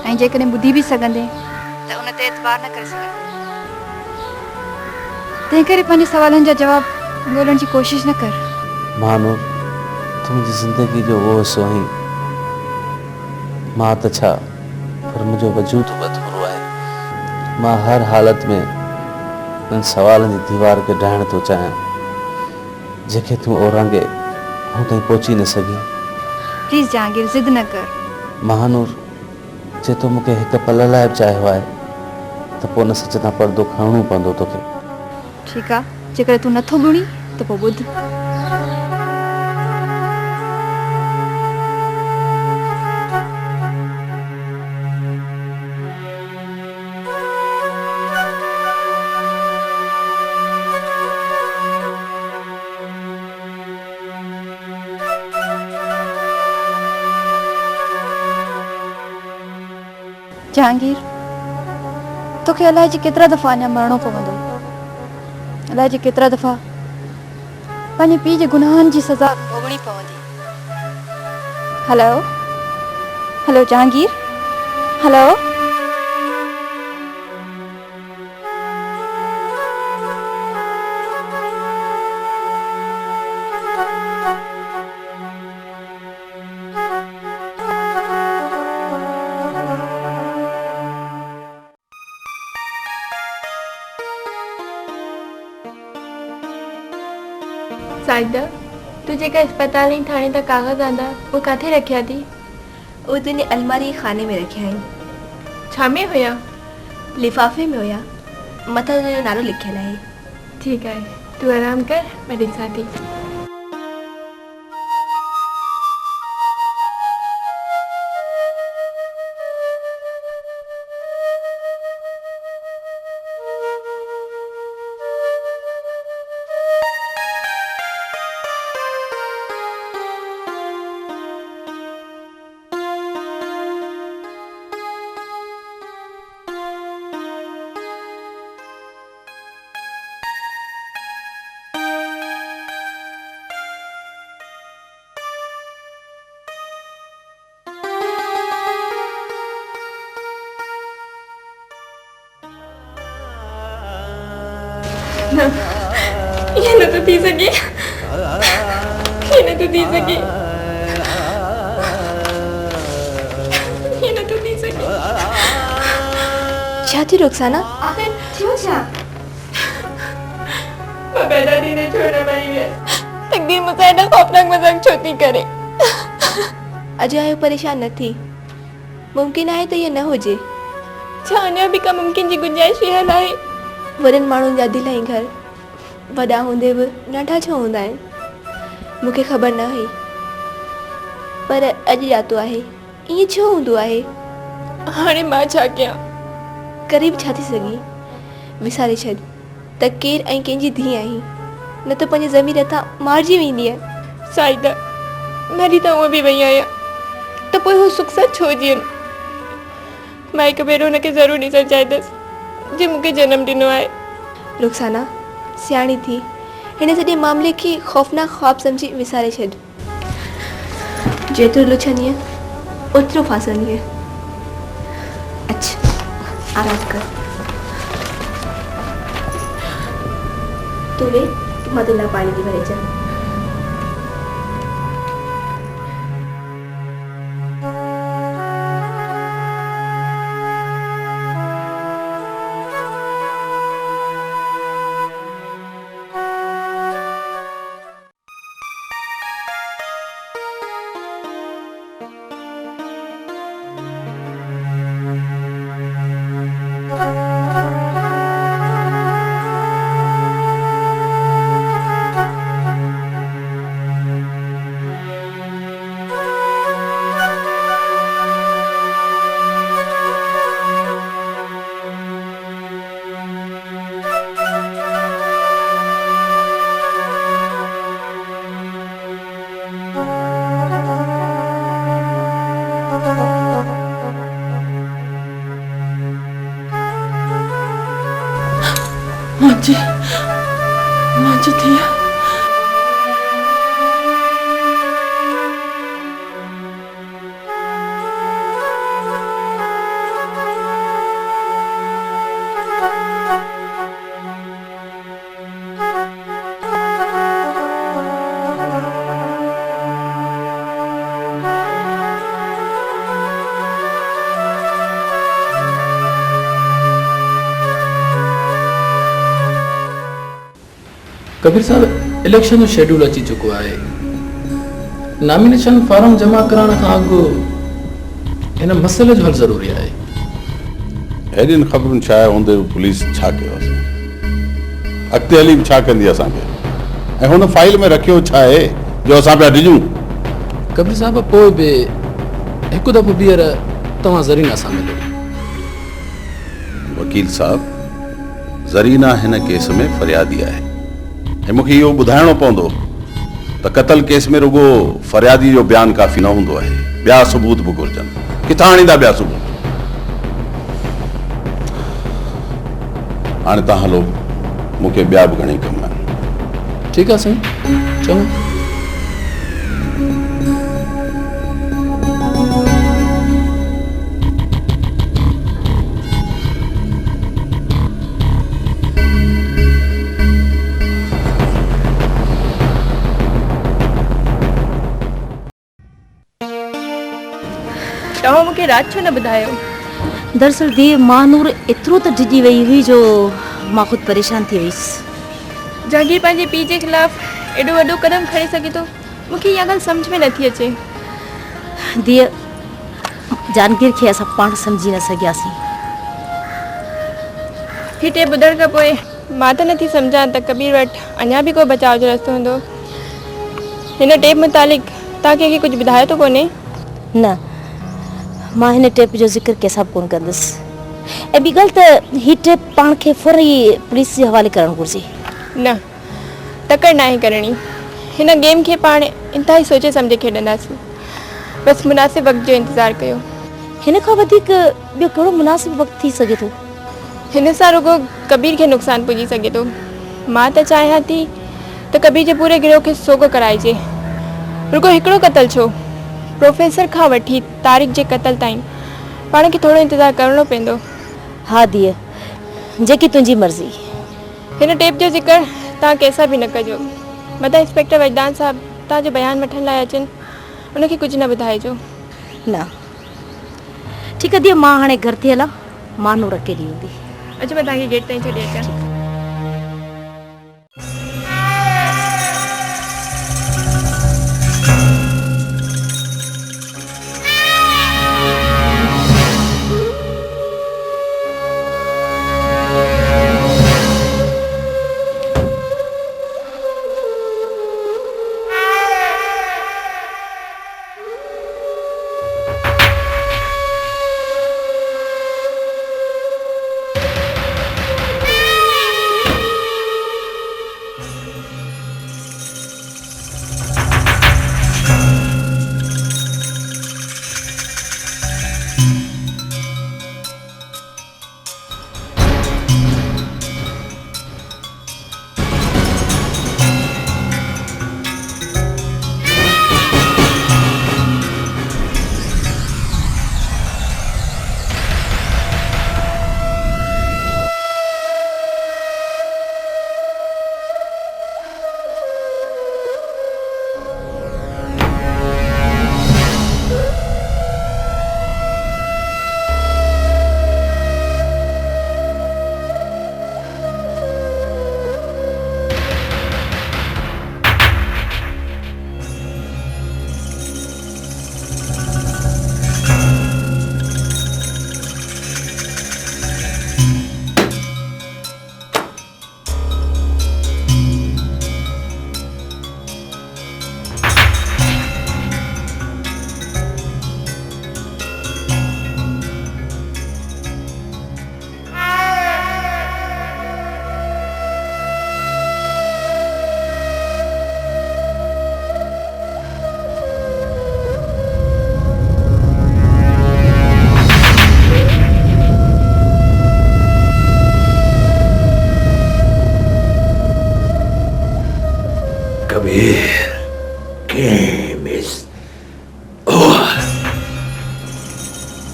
ऐं जेकॾहिं ॿुधी बि सघंदे त उन ते एतबार न करे सघंदे। तंहिं करे पंहिंजे सवालनि जा जवाब ॻोल्हण जी कोशिशि न कर। महानूर, तूं मुंहिंजी ज़िंदगी जो उहो हिसो आहीं। मां त छा, पर मुंहिंजो वजूद मधुरो आहे। मां हर हालत में उन सवालनि जी दीवार खे ढाइण थो चाहियां जेके तूं ओरांगे हूं ताईं पहुची न सघी। प्लीज़ जहांगीर, ज़िद न कर। महानूर जे तो मूंखे हिकु पल लाइ बि चाहियो आहे त पोइ न सच तां पर्दो खणणो पवंदो तोखे। ठीकु आहे, जेकर तूं नथो ॿुड़ी त पोइ ॿुध। जहांगीर, तोखे अलाए जे केतिरा दफ़ा अञा मरणो पवंदो, अलाए जे केतिरा दफ़ा पंहिंजे पीउ जे गुनाहनि जी सज़ा भोगणी पवंदी। Hello hello Jahangir, hello. Saida, तू जेका अस्पताल जी थाणे तक कागज़ आंदा वो काथे रखिया थी? वो तुंहिंजे अलमारी खाने में रखिया आहिनि। छा में हुया? लिफ़ाफ़े में हुया, मथां तुंहिंजो नालो लिखियल आहे। ठीक है, तू आराम कर, मैं ॾिसां थी। ये न तो थी सके, ये न तो थी सके, ये न तो थी सके। छा थी रुखसाना? आखिर थियो छा? मैं पैदा थीने छोड़ने वाली है। तकदीर मुझसे ना खौफनाक मजाक छोटी करे। अजय आयो परेशान न थी, मुमकिन आहे त ये न हुजे। छा अञा बि का मुमकिन जी गुंजाइश रियल आहे? वॾनि माण्हुनि जा दिलि ऐं घर वॾा हूंदे बि नंढा छो हूंदा आहिनि? मूंखे ख़बर न हुई, पर अॼु ॼातो आहे। ईअं छो हूंदो आहे? हाणे मां छा कयां? करे बि छा थी सघी? विसारे छॾ त केरु ऐं कंहिंजी धीउ आहीं, न त पंहिंजे ज़मीर तां मारिजी वेंदी आहे। साइदा, मरी त उहा बि वई आहियां, त पोइ हू सुख सां छो जीअनि? मां हिकु भेरो हुनखे ज़रूरु ॾिसणु चाहींदसि जे मूंखे जनमु ॾिनो आहे। रुखसाना, सियाणी थी हिन सॼे मामले खे ख़ौफ़नाक ख़्वाब सम्झी विसारे छॾ। जेतिरो लुछंदीअ ओतिरो फासंदीअ। अच्छा, आराम कर। तूं वे, मां तुंहिंजा पाणी थी भरे अचां। मुझे थिया कबीर साहब, इलेक्शन जो शेड्यूल अची चुको है। नॉमिनेशन फॉर्म जमा कराने का अगु हिन मसइले जो हल ज़रूरी आहे। अहिड़ियुनि ख़बरुनि छा आहे हूंदे पुलिस छा कयो असां अॻिते हली छा कंदी असांखे ऐं हुन फाइल में रखियो छा आहे जो असां पिया ॾिजूं। कबीर साहब पोइ बि हिकु दफ़ो ॿीहर तव्हां ज़रीना सां मिलो। वकील साहब, ज़रीना हिन केस में फरियादी आहे ऐं मूंखे इहो ॿुधाइणो पवंदो त क़तल केस में रुगो फरियादी जो बयानु काफ़ी न हूंदो आहे, ॿिया सबूत बि घुरिजनि। किथां आणींदा ॿिया सबूत? हाणे तव्हां हलो, मूंखे ॿिया बि घणेई कम आहिनि। ठीकु आहे साईं, चङो। तव्हां मूंखे राति छो न ॿुधायो? दरअसल धीअ महानूर एतिरो त डिॼी वई हुई जो मां ख़ुदि परेशान थी वईसि। जहांगीर पंहिंजे पीउ जे ख़िलाफ़ एॾो वॾो क़दम खणी सघे थो, मूंखे इहा ॻाल्हि सम्झ में नथी अचे। धीअ, जहांगीर खे असां पाण सम्झी न सघियासीं। ही टे ॿुधण खां पोइ मां त नथी सम्झां त कबीर वटि अञा बि को बचाव जो रस्तो हूंदो। हिन टेप मुतालिक़ तव्हां कंहिंखे कुझु ॿुधायो त कोन्हे? न, मां हिन टेप जो ज़िक्र कंहिंसां बि कोन कंदसि। ऐं ॿी ॻाल्हि त ही टेप पाण खे फौरी पुलिस जे हवाले करणु घुरिजे। न, तकड़ न आहे करणी। हिन गेम खे पाण इंतिहाई सोचे सम्झे खेॾंदासीं। बसि मुनासिब वक़्त जो इंतज़ारु कयो। हिन खां वधीक ॿियो कहिड़ो मुनासिब वक़्तु थी सघे थो? हिन सां रुगो कबीर खे नुक़सानु पुॼी सघे थो। मां त चाहियां थी त कबीर जे पूरे गिरोह खे सोगो कराइजे। रुगो हिकिड़ो क़तल छो, प्रोफेसर खां वठी तारिक जे क़तल ताईं पाण खे थोरो इंतज़ारु करिणो पवंदो। हा धीअ, जेकी तुंहिंजी मर्ज़ी। हिन टेप जो ज़िक्र तव्हां कंहिंसां बि न कजो। मथां इंस्पेक्टर वजदान साहब तव्हांजो बयानु वठण लाइ अचनि, उनखे कुझु न ॿुधाइजो। न, ठीकु आहे धीअ, मां हाणे घर थी हलां। महानूर अकेली हूंदी। अचो, मां तव्हांखे गेट ताईं छॾे अचां।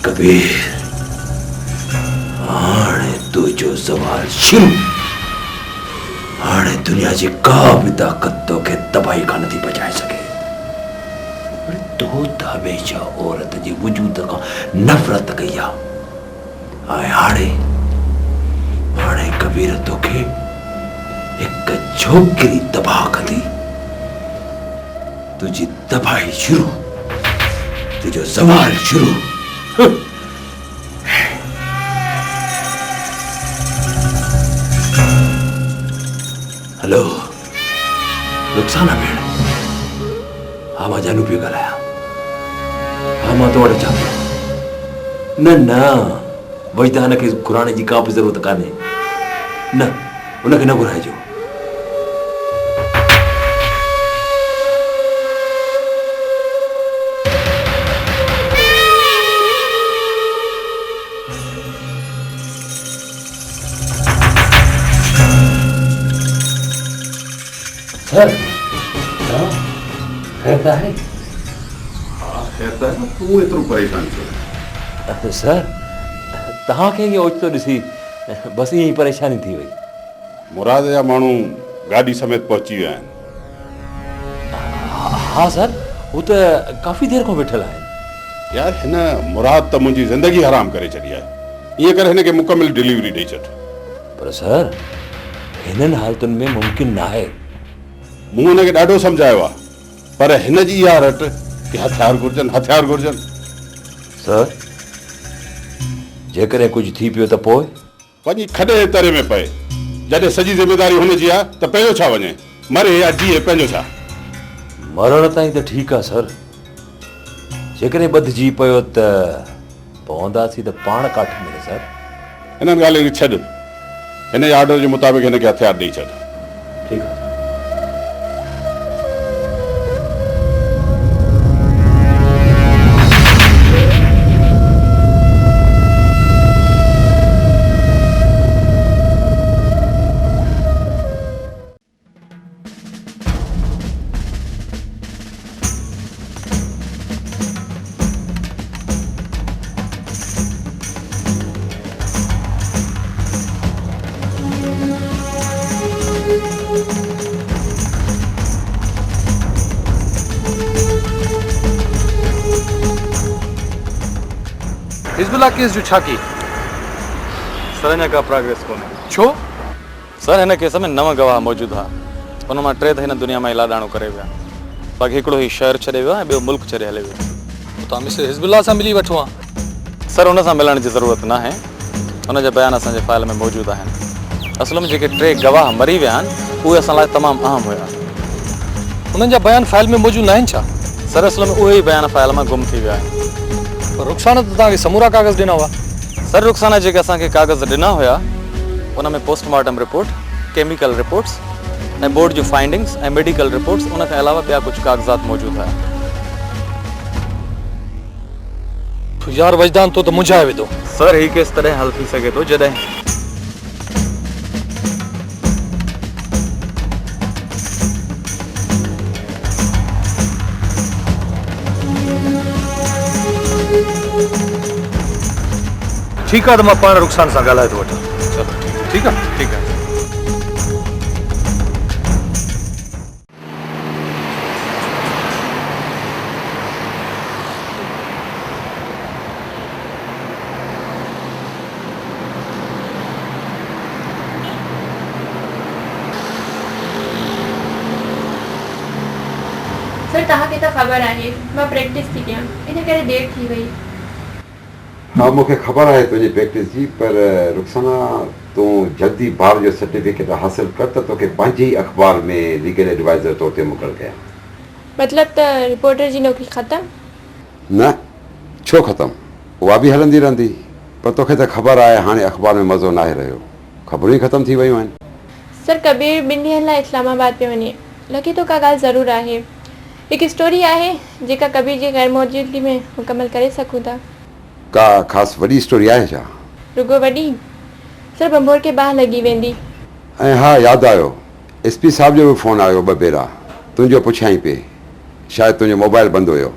कबीर, हाणे तुझो सवाल शुरू। हाणे दुनिया जी का भी ताकत तोखे तबाही खां नथी बचाए सके। तू त हमेशा औरत जे वजूद खां नफ़रत कई आहे। हाणे कबीर तोखे हिकु छोकिरी तबाह कंदी। तुझी तबाही शुरू, तुझो सवाल शुरू। हेलो रुखसाना भेण, हाँ मां जानू पियो ॻाल्हायां। हाँ मां तो वटि अचां पियो। न न वजदान खे घुराइण जी का बि ज़रूरत कान्हे। न उनखे न घुराइजो। सर खैर है? हाँ खैर है न, तू एतिरो परेशान छो? सर तव्हांखे ईअं ओचितो ॾिसी बस ईअं ई परेशानी थी वई। मुराद जा माण्हू गाॾी समेत पहुची विया आहिनि। हाँ सर, वो तो काफ़ी देर खां वेठल आहिनि। यार हिन मुराद त मुंहिंजी ज़िंदगी हराम करे छॾी आहे। ईअं करे हिनखे मुकमिल डिलीवरी ॾेई छॾ। पर सर हिननि हालतुनि में मुमकिन न आहे। मूं हुनखे ॾाढो सम्झायो आहे, पर हिन जी इहा रट कि हथियार घुरिजनि हथियार घुरिजनि। सर जेकॾहिं कुझु थी पियो त पोइ वञी खॾे तरे में पए। जॾहिं सॼी ज़िमेदारी हुनजी आहे त पंहिंजो छा वञे, मरे या जीए पंहिंजो छा। मरण ताईं त ठीकु आहे सर, जेकॾहिं ॿधिजी पियो त पवंदासीं त पाण काठ मिले सर। हिननि ॻाल्हियुनि खे छॾ, हिन जे ऑर्डर जे मुताबिक़ हिनखे हथियार ॾेई छॾ। ठीकु आहे। हिजबुल्ला केस जो छा की? सर हिन का प्रोग्रेस कोन्हे। छो? सर हिन केस में 9 गवाह मौजूदु हुआ। उन मां 3 त हिन दुनिया में लाॾाणो करे विया, बाक़ी हिकिड़ो ही शहर छॾे वियो ऐं ॿियो मुल्क छॾे हले वियो। तव्हां मिस्टर हिजबुल्ला सां मिली वठो। सर हुन सां मिलण जी ज़रूरत न आहे, हुन जा बयान असांजे फाइल में मौजूदु आहिनि। असल में जेके 3 गवाह मरी विया आहिनि उहे असां लाइ तमामु अहम हुया। उन्हनि जा बयान फाइल में मौजूदु न आहिनि छा? सर असल में उहे ई बयान फाइल मां गुम थी विया आहिनि। पर रुखसाना त तव्हांखे समूरा कागज़ ॾिना हुआ। सर रुखसाना जेके असांखे कागज़ ॾिना हुया उन में पोस्टमार्टम रिपोर्ट, केमिकल रिपोर्ट्स ऐं बोर्ड जूं फाइंडिंग्स ऐं मेडिकल रिपोर्ट्स, उन खां अलावा ॿिया कुझु कागज़ात मौजूदु हुया। यार वजदान तो मुंझाए वेंदो। सर ही केस तॾहिं हल थी सघे थो जॾहिं ठीक है, तो मैं पाण रुखसाना सां ॻाल्हाए थो वठां। चलो ठीक है ठीक है। सर तव्हांखे त ख़बर आहे मां प्रैक्टिस थी कयां, इन करे देर थी वई। हाँ मूंखे ख़बर आहे तुंहिंजी प्रैक्टिस जी, पर रुखसाना तूं जल्दी बार जो सर्टिफिकेट हासिल कर त तोखे पंहिंजे ई अख़बार में लीगल एडवाइज़र तौर ते मुक़ररु कयां। मतलब त रिपोर्टर जी नौकरी ख़तम? न छो ख़तमु, उहा बि हलंदी रहंदी, पर तोखे त ख़बर आहे हाणे अख़बार में मज़ो न आहे रहियो, ख़बरूं ई ख़तमु थी वियूं आहिनि। सर कबीर 2 ॾींहंनि लाइ इस्लामाबाद पे वञे, लॻे थो का ॻाल्हि ज़रूरु आहे। हिकु स्टोरी आहे जेका कबीर जी ग़ैर मौजूदगी में मुकमल करे सघूं था। का ख़ासि वॾी स्टोरी आहे छा? रुगो वॾी? सर बंबोर खे बाहि लॻी वेंदी। ऐं हा यादि आयो, SP साहिब जो बि फ़ोन आयो 2 भेरा, तुंहिंजो पुछियां ई पिए, शायदि तुंहिंजो मोबाइल बंदि हुयो।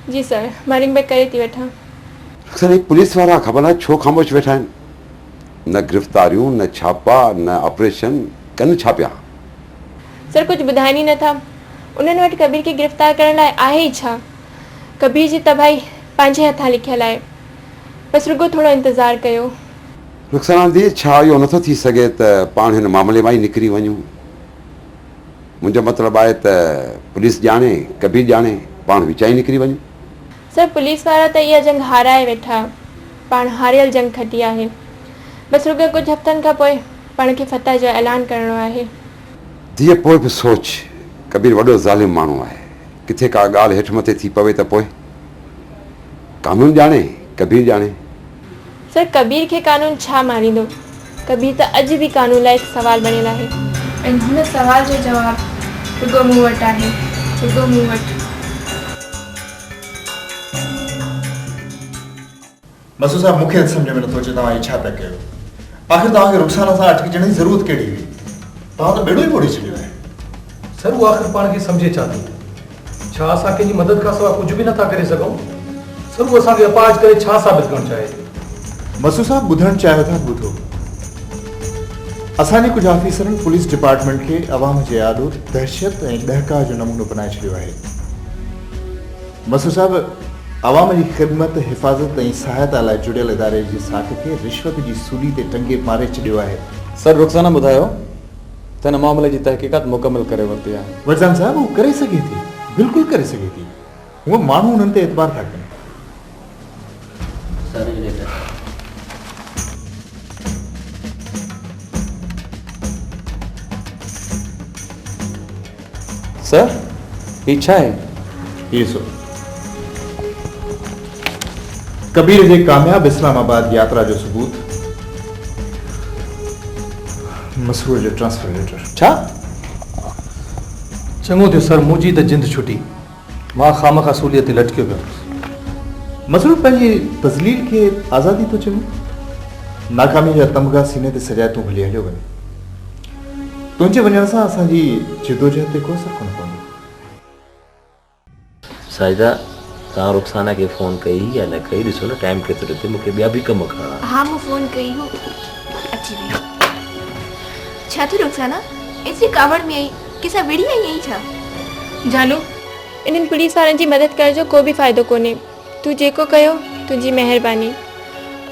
जी सर, मां रिंग बैक करे थी वठां। सर पुलिस वारा ख़बर आहे छो ख़ामोश वेठा आहिनि, न गिरफ़्तारियूं न छापा न ऑपरेशन, कनि छा पिया? सर कुझु ॿुधाइनि ई नथा, उन्हनि वटि कबीर खे गिरफ़्तार करण लाइ आहे ई छा? कबीर जी तबाही पंहिंजे हथां लिखियलु आहे, बसि रुगो थोरो इंतज़ारु कयो। रुखसाना दी छा इहो नथो थी सघे त पाण हिन मामले मां ई निकिरी वञूं? मुंहिंजो मतिलबु आहे त पुलिस ॼाणे, कबीर ॼाणे, पाण विचां ई निकिरी वञूं। सर पुलिस वारा त इहा जंग हाराए वेठा, पाण हारियल जंग खटी आहे। बस रुॻो कुझु हफ़्तनि खां पोइ पाण खे फतह जो ऐलान करणो आहे। धीअ पोइ बि सोच, कबीर वॾो ज़ालिम माण्हू आहे, किथे का ॻाल्हि हेठि मथे थी पवे त पोइ कानून ॼाणे कबीर ॼाणे। सर कबीर खे कानून छा मारींदो? कबीर त अॼु बि कानून लाइ हिकु सवाल बणियल आहे ऐं हुन सवाल जो जवाबु रुॻो मूं वटि आहे, रुॻो मूं वटि। मसूद साहब मूंखे सम्झ में नथो अचे तव्हां छा था कयो। आख़िर तव्हांखे रुखसाना सां अटकजण जी ज़रूरत कहिड़ी हुई? तव्हां त बेड़ो ई ॿोड़े छॾियो आहे। सर उहो आख़िर पाण खे सम्झे छा थी? छा असां कंहिंजी मदद खां सवाइ कुझु बि नथा करे सघूं? सर उहो असांखे अपाज करे छा साबित करणु चाहे? मसूद साहब ॿुधणु चाहियो था ॿुधो। असांजे कुझु ऑफिसरनि पुलिस डिपार्टमेंट खे अवाम जे आॾो दहशत ऐं ॾहका जो नमूनो बनाए छॾियो आहे। मसूद साहब अवाम जी ख़िदमत, हिफ़ाज़त ऐं सहायता लाइ जुड़ियल इदारे जी साख खे रिश्वत जी सूली ते टंगे मारे छॾियो आहे। सर रुखसाना ॿुधायो त हिन मामले जी तहक़ीक़ात मुकमिल करे वरिती आहे। वरदान साहब उहो करे सघे थी, बिल्कुलु करे सघे थी। उहो माण्हू हुननि ते एतबार था कनि। सर ही छा आहे? ये सो कबीर जे कामयाब इस्लामाबाद यात्रा जो सबूत, मसरूर जो ट्रांसफर लेटर। छा? चङो थियो सर, मुंहिंजी त जिंद छुटी, मां खामखा सूलीअ ते लटकियो पियो। मसरूर पंहिंजी तज़लील खे आज़ादी थो चवे। नाकामी जा तमगा सीने ते सजाए तूं भली हलियो वञे। तुंहिंजे वञण सां असांजी जिदोजहद ते को असर कोन पवंदो। साजिदा तव्हां रुखसाना खे फ़ोन कई या न कई? ॾिसो न टाइम केतिरो थिए, मूंखे ॿिया बि कम करणा। हाँ मूं फ़ोन कई हो, अची वई। छा थियो रुखसाना? एतिरी कावड़ में आई, कंहिंसां विड़ी आई आहीं छा? जानू इन्हनि पुलिस वारनि जी मदद करण जो को बि फ़ाइदो कोन्हे। तूं जेको कयो तुंहिंजी महिरबानी।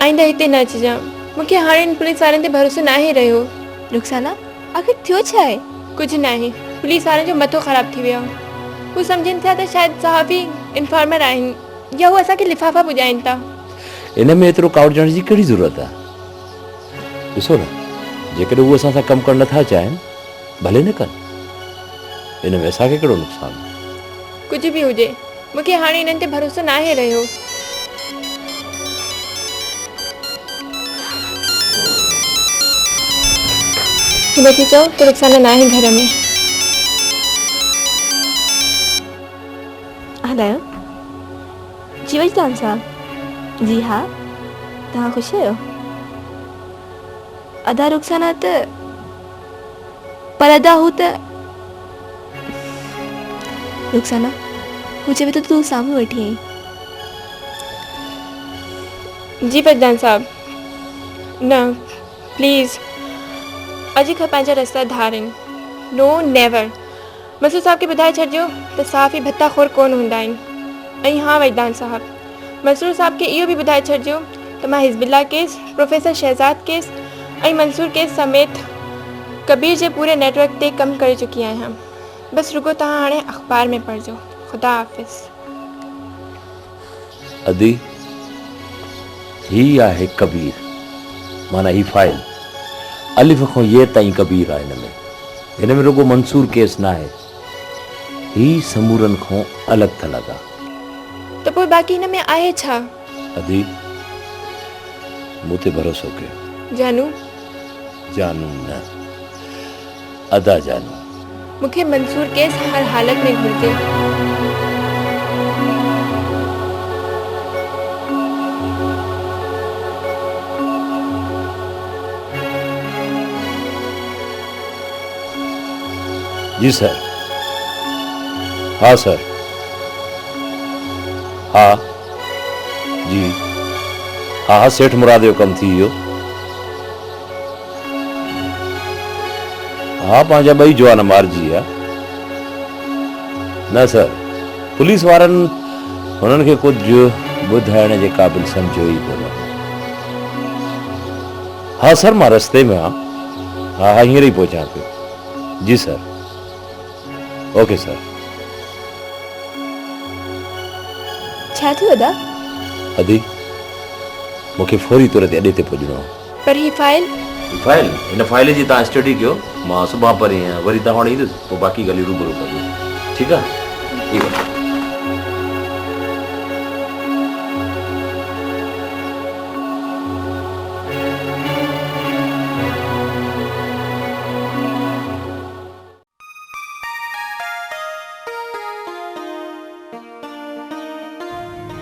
आईंदा हिते न अचिजांइ, मूंखे हाणे इन पुलिस वारनि ते भरोसो न आहे रहियो। रुखसाना आख़िर थियो छा आहे? कुझु न आहे, पुलिस वारनि जो मथो ख़राबु थी वियो आहे। हू सम्झनि था त शायदि सहाफ़ी इंफॉर्मर आहिनि या हू असांखे लिफ़ाफ़ा पुॼाइनि था। इन में एतिरो कावड़जण जी कहिड़ी ज़रूरत आहे? ॾिसो न, जेकॾहिं उहे असां सां कमु करणु नथा चाहिनि भले न कनि, इन में असांखे कहिड़ो नुक़सानु? कुझु बि हुजे, मूंखे हाणे इन्हनि ते भरोसो न आहे रहियो। हिनखे चओ त रुखसाना न आहे घर में। हलायो जी वजदान साहब। जी हाँ, तव्हां ख़ुशि आहियो? अदा रुखसाना त पर अदा हू त रुखसाना हू चवे तो तूं साम्हूं वेठी आहीं। जी बजदान साहब न प्लीज़, अॼु खां पंहिंजा रस्ता धारनि। नो नेवर। मसूद साहब खे ॿुधाए छॾिजो त सहाफ़ी भत्ताखोर कोन हूंदा आहिनि। ऐं हाँ वजदान साहब, मसरूर साहब खे इहो बि ॿुधाए छॾिजो त मां हिज़बिल्ला केस, प्रोफेसर शहज़ाद केस ऐं मंसूर केस समेत कबीर जे पूरे नेटवर्क ते कमु करे चुकी आहियां। बसि रुॻो तव्हां हाणे अख़बार में पढ़िजो। ख़ुदा हाफ़िज़। अदी ही आहे कबीर, माना ही फाइल अलिफ खां ये ताईं कबीर आहे। हिन में रुॻो मंसूर केस न आहे, ही समूरनि खां अलॻि थियल आहे। त पोइ बाक़ी हिन में आहे छा? अदी मूं ते भरोसो कयो। जानू जानू न, अदा जानू। मूंखे मंसूर केस हर हालत में घुरिजे। जी सर। हाँ सर। हाँ जी। हाँ हाँ सेठ मुराद जो कमु थी वियो। हाँ पंहिंजा ॿई जवान मारिजी विया। न सर, पुलिस वारनि हुननि खे कुझु ॿुधाइण जे क़ाबिल सम्झो ई कोन। हाँ सर मां रस्ते में आहियां। हाँ हाँ हींअर ई पहुचां पियो। जी सर। Okay sir. छा थियो अदा? अदी मूंखे फौरी तौर ते अॾे ते पुॼणो आहे। पर ही फाइल हिन फाइल जी तव्हां स्टडी कयो, मां सुभाणे परे आहियां, वरी तव्हां हाणे ईंदुसि, पोइ बाक़ी ॻाल्हियूं रूबरू कजो, ठीकु आहे? ठीकु आहे।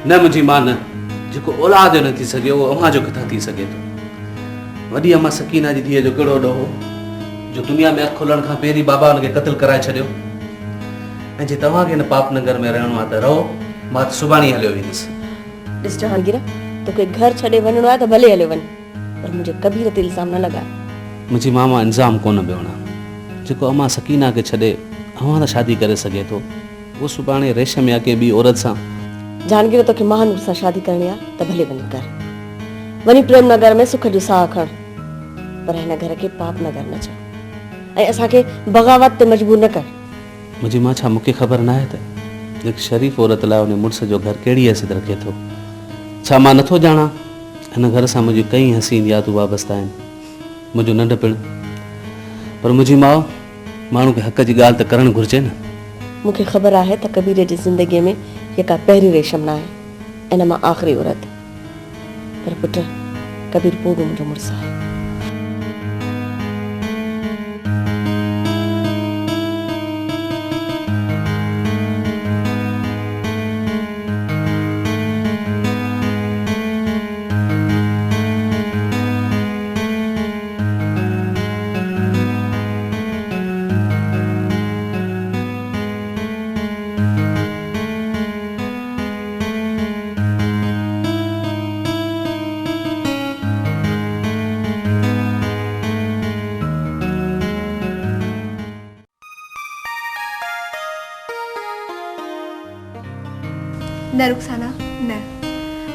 न मुंहिंजी मां न, जेको औलाद जो न थी सघे उहो अव्हां जो किथां थी सघे थो। वॾी अम्मा सकीना जी धीअ जो कहिड़ो ॾोहो हो जो दुनिया में अखि खुलण खां पहिरीं बाबा हुनखे क़त्ल कराए छॾियो। ऐं जे तव्हांखे हिन पाप नगर में रहणो आहे त रहो, मां त सुभाणे ई हलियो वेंदुसि। ॾिस जहांगीर, तोखे घर छॾे वञिणो आहे त भले हलियो वञ, पर मुंहिंजे कबीर ते इल्ज़ाम न लॻाए। मुंहिंजी मामा इंज़ाम कोन पियो वणा। जेको अम्मा सकीना खे छॾे अव्हां सां शादी करे सघे थो, उहो सुभाणे रेशम या कंहिं ॿी औरत सां। जहांगीर, तोखे महानूर सां शादी करणी आहे त भले वञी कर, वञी प्रेम नगर में सुख जो साह खण, पर हिन घर खे पाप नगर न चओ ऐं असांखे बग़ावत ते मजबूर न कर। मुंहिंजी मां, छा मूंखे ख़बर न आहे त हिकु शरीफ़ औरत लाइ उन मुड़ुस जो घर कहिड़ी हैसियत रखे थो? छा मां नथो ॼाणा हिन घर सां मुंहिंजी कई हसीन यादूं वाबस्ता आहिनि, मुंहिंजो नंढपिणु। पर मुंहिंजी माउ, माण्हू खे हक़ जी ॻाल्हि त करणु घुरिजे न। मूंखे ख़बर आहे त कबीर जी ज़िंदगीअ में जेका पहिरीं रेशम न आहे, इन मां आख़िरी औरत, पर पुटु कबीर पोइ बि मुंहिंजो मुड़ुसु आहे। न रुखसाना न,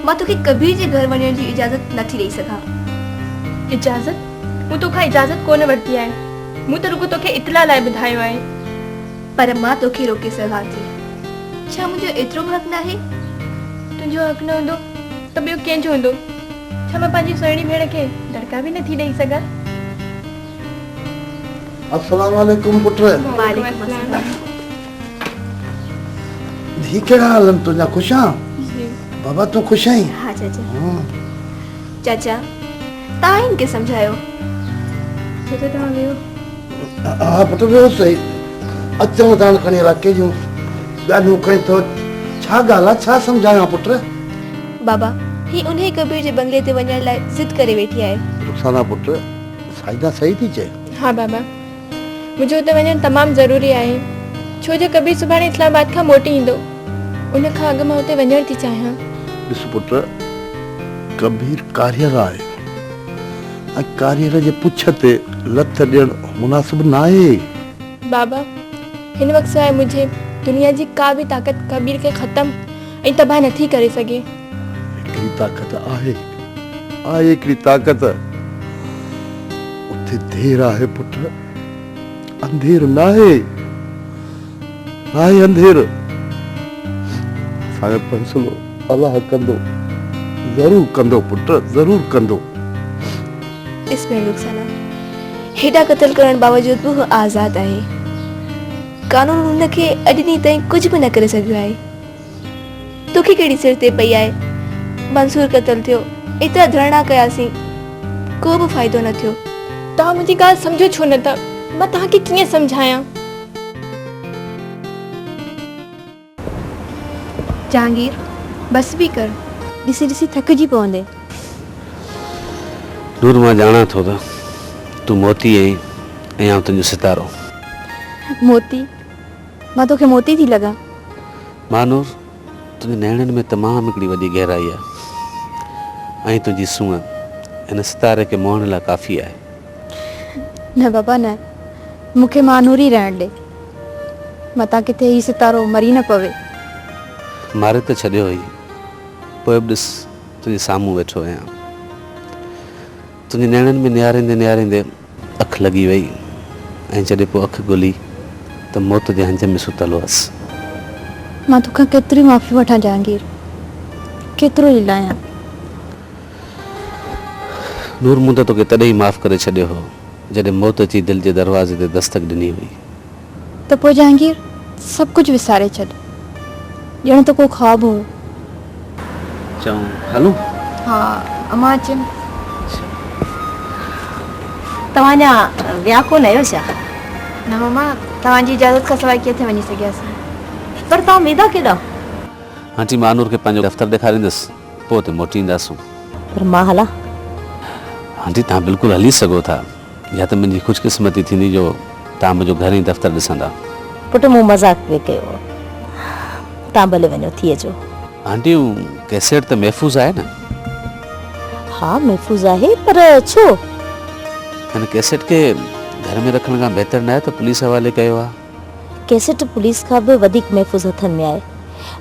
मां तोखे कबीर जे घर वञण जी इजाज़त नथी ॾेई सघां। इजाज़त? मूं तोखां इजाज़त कोन वरिती आहे, मूं त रुगो तोखे इतला लाइ ॿुधायो आहे। पर मां तोखे रोके सघां थी। छा मुंहिंजो एतिरो बि हक़ न आहे? तुंहिंजो हक़ न हूंदो त ॿियो कंहिंजो हूंदो? छा मां पंहिंजी सुहिणी भेण खे दड़का बि नथी ॾेई सघां? अस्सलाम वालेकुम पुट। वालेकुम अस्सलाम। धी कहिड़ा हालनि तुंहिंजा? ख़ुशि आहीं? बाबा तूं ख़ुशि आहीं? हाँ चाचा। चाचा, तव्हां हिनखे सम्झायो। चाचा तव्हां वियो। हा पुट वियो सही। अचूं था खणी इलाइक़े जूं ॻाल्हियूं खणी थो। छा ॻाल्हि आहे? छा सम्झायां पुट? बाबा, ही उन्हे कबीर जे बंगले ते वञण लाइ ज़िद करे वेठी आहे। रुखसाना पुट, साइदा सही थी चए। हाँ बाबा, मुंहिंजो हुते वञणु तमामु ज़रूरी आहे, छो जो कबीर सुभाणे इस्लामाबाद खां मोटी ईंदो। उन खां अॻु मां हुते वञणु थी चाहियां। ॾिस पुट, कबीर कारियर आहे ऐं कारियर जे पुछ ते लथ ॾियणु मुनासिब न आहे। बाबा, हिन वक़्तु सवाइ मुंहिंजे दुनिया जी का बि ताक़त कबीर खे ख़तमु ऐं तबाह नथी करे सघे। हिकिड़ी ताक़त आहे, हिकिड़ी ताक़त। उते देर आहे पुट, अंधेर न आहे अंधेर। असांजो फ़ैसिलो अलाह कंदो, ज़रूरु कंदो पुट, ज़रूरु कंदो। इस में रुखसाना, हेॾा क़त्ल करण बावजूद बि हू आज़ाद आहे। कानून हुनखे अॼु ॾींहं ताईं कुझु बि न करे सघियो आहे। तोखे कहिड़ी सिर ते पई आहे? मंसूर क़त्ल थियो, एतिरा धरना कयासीं, को बि फ़ाइदो न थियो। तव्हां मुंहिंजी ॻाल्हि सम्झो छो न था? मां तव्हांखे कीअं सम्झायां? जहांगीर, बस बि कर, ॾिसी ॾिसी थकिजी पवंदे। नूर, मां ॼाणा थो त तूं मोती आहीं ऐं आउं तुंहिंजो सितारो। मोती? मां तोखे मोती थी लॻां? मानूर, तुंहिंजे नैणनि में तमामु हिकिड़ी वॾी गहराई आहे ऐं तुंहिंजी सूंहं हिन सितारे खे मोहण लाइ काफ़ी आहे। न बाबा न, मूंखे मानूर ई रहण ॾे। मतां किथे ही सितारो मरी न पवे। मारे त छॾियो हुई, पोइ बि ॾिस तुंहिंजे साम्हूं वेठो आहियां। तुंहिंजे नैणनि में निहारींदे निहारींदे अखि लॻी वई ऐं जॾहिं पोइ अखि ॻोल्ही त मौत जे हंज में सुतल हुअसि। मां तोखां केतिरी माफ़ी वठां जहांगीर, केतिरो ई लायां। नूर मूं त तोखे तॾहिं ई माफ़ करे छॾियो हो जॾहिं मौत जी दिलि जे दरवाज़े ते दस्तक ॾिनी हुई। त पोइ जहांगीर सभु कुझु विसारे छॾ, ॼण त को ख्वाबु हो। चऊं हलूं? हा अमां अचनि। तव्हांजा विया कोन आहियो छा? न मम्मा, तव्हांजी इजाज़त खां सवाइ किथे वञी सघियासीं। पर तव्हां वेंदा केॾां? आंटी मां नूर खे पंहिंजो दफ़्तर ॾेखारींदुसि, पोइ हुते मोटी ईंदासूं। पर मां हलां? आंटी तव्हां बिल्कुलु हली सघो था, या त मुंहिंजी ख़ुशकिस्मती थींदी जो तव्हां मुंहिंजो घर ई दफ़्तर ॾिसंदा। पुटु मूं मज़ाक पिए कयो, तव्हां भले वञो, थी अचो। आंटी कैसेट त महफ़ूज़ आहे न? हा महफ़ूज़ आहे, पर छो? हिन कैसेट खे घर में रखण खां बहितर न आहे त पुलिस हवाले कयो आहे। कैसेट पुलिस खां बि वधीक महफ़ूज़ हथनि में आहे,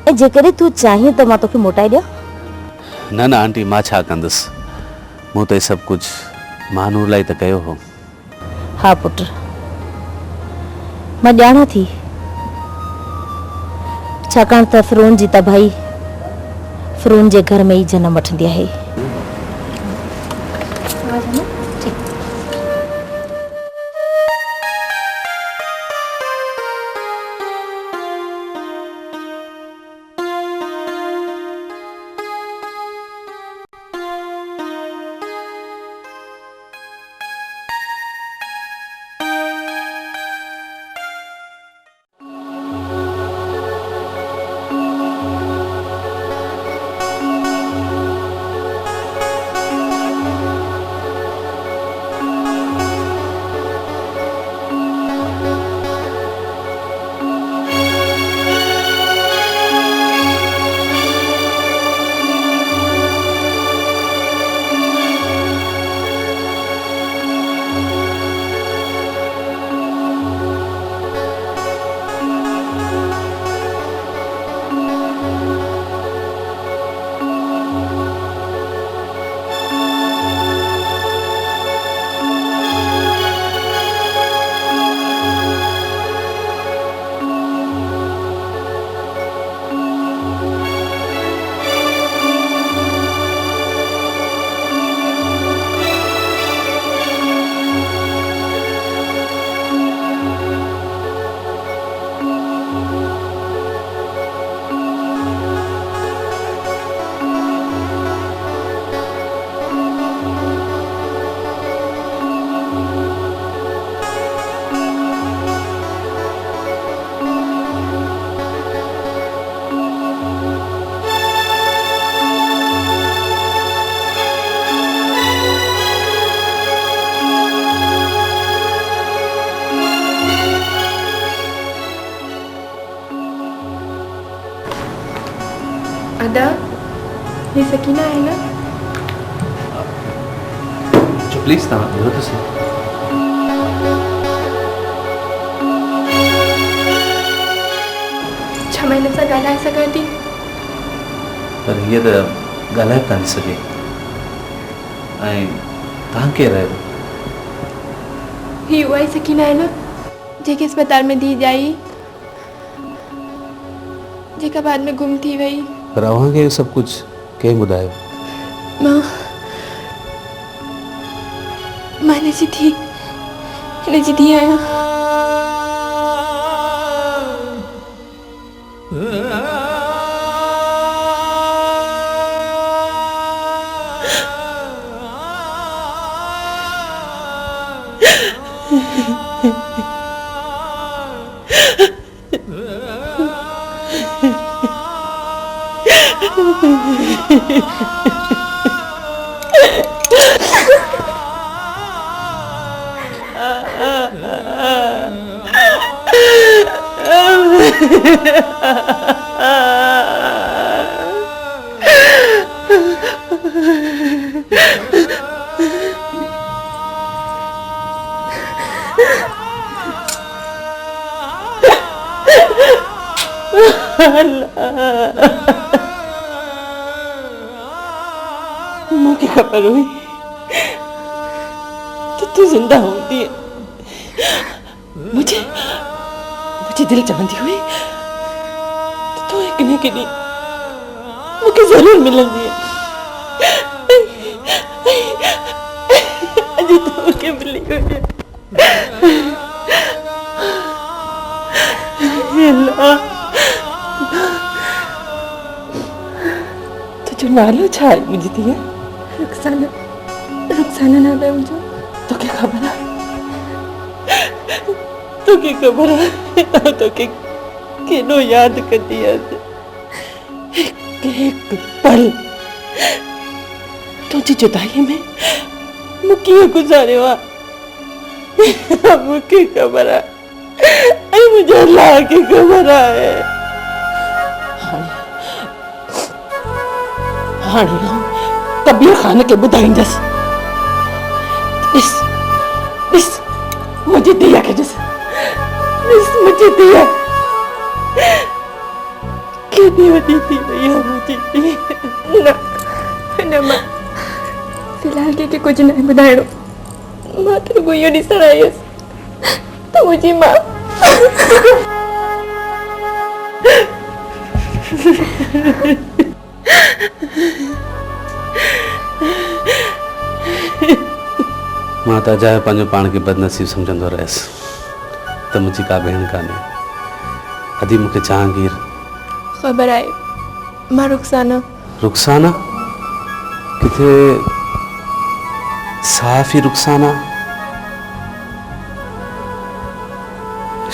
ऐं जेकॾहिं तूं चाहीं त मां तोखे मोटाए ॾियां। न न आंटी, मां छा कंदुसि, मूं त सभु कुझु महानूर लाइ त कयो हो। हा पुटु, मां ॼाणा थी, छाकाणि त फिरोन जी तबाही फिरोन जे घर में ई जनम वठंदी आहे। अदा, ये सकीना है ना? प्लीज तव्हां ॿुधो त सही। छा मां हिन सां ॻाल्हाए सघां थी? पर हीअ त ॻाल्हाए कान सघे। ऐं तव्हां केरु आहियो? ही उहा ई सकीना है ना जेके अस्पताल में दी जाई, जेका बाद में गुम थी वई। पर अव्हांखे इहो सभु कुझु कंहिं ॿुधायो? मां हिनजी धीउ आहियां। मुझे खबर हुई तो तू जिंदा होती है। मुझे दिल चाहती हुई तो तू एक ने के दी तोखे जरूर मिलंदी अॼु तोखे मिली वञे तुझो नालो छा आहे मुंहिंजी धीअ? रुखसाना रुखसाना नालो आहे मुंहिंजो। तोखे ख़बर आहे तोखे ख़बर आहे तोखे केॾो यादि कंदी हुअसि। हिकु पल तुंहिंजी जुदाईअ में मूं कीअं गुज़ारियो आहे मूंखे ख़बर आहे ऐं मुंहिंजे अलाह खे ख़बर आहे। हाणे कबीर ख़ान खे ॿुधाईंदसि। ॾिस ॾिस मुंहिंजी धीअ खे ॾिस ॾिस मुंहिंजी धीअ केॾी वॾी थी वई आहे मुंहिंजी धीअ। न मां फ़िलहाल कंहिंखे कुझु न ॿुधाइणो। मां त रुॻो इहो ॾिसण आई हुयसि त मुंहिंजी मां मां त अजायो पंहिंजो पाण खे बदनसीब सम्झंदो रहियसि त मुंहिंजी का भेण कान्हे। अदी मूंखे जहांगीर ख़बर आहे मां रुखसाना रुखसाना किथे साफ़ी रुखसाना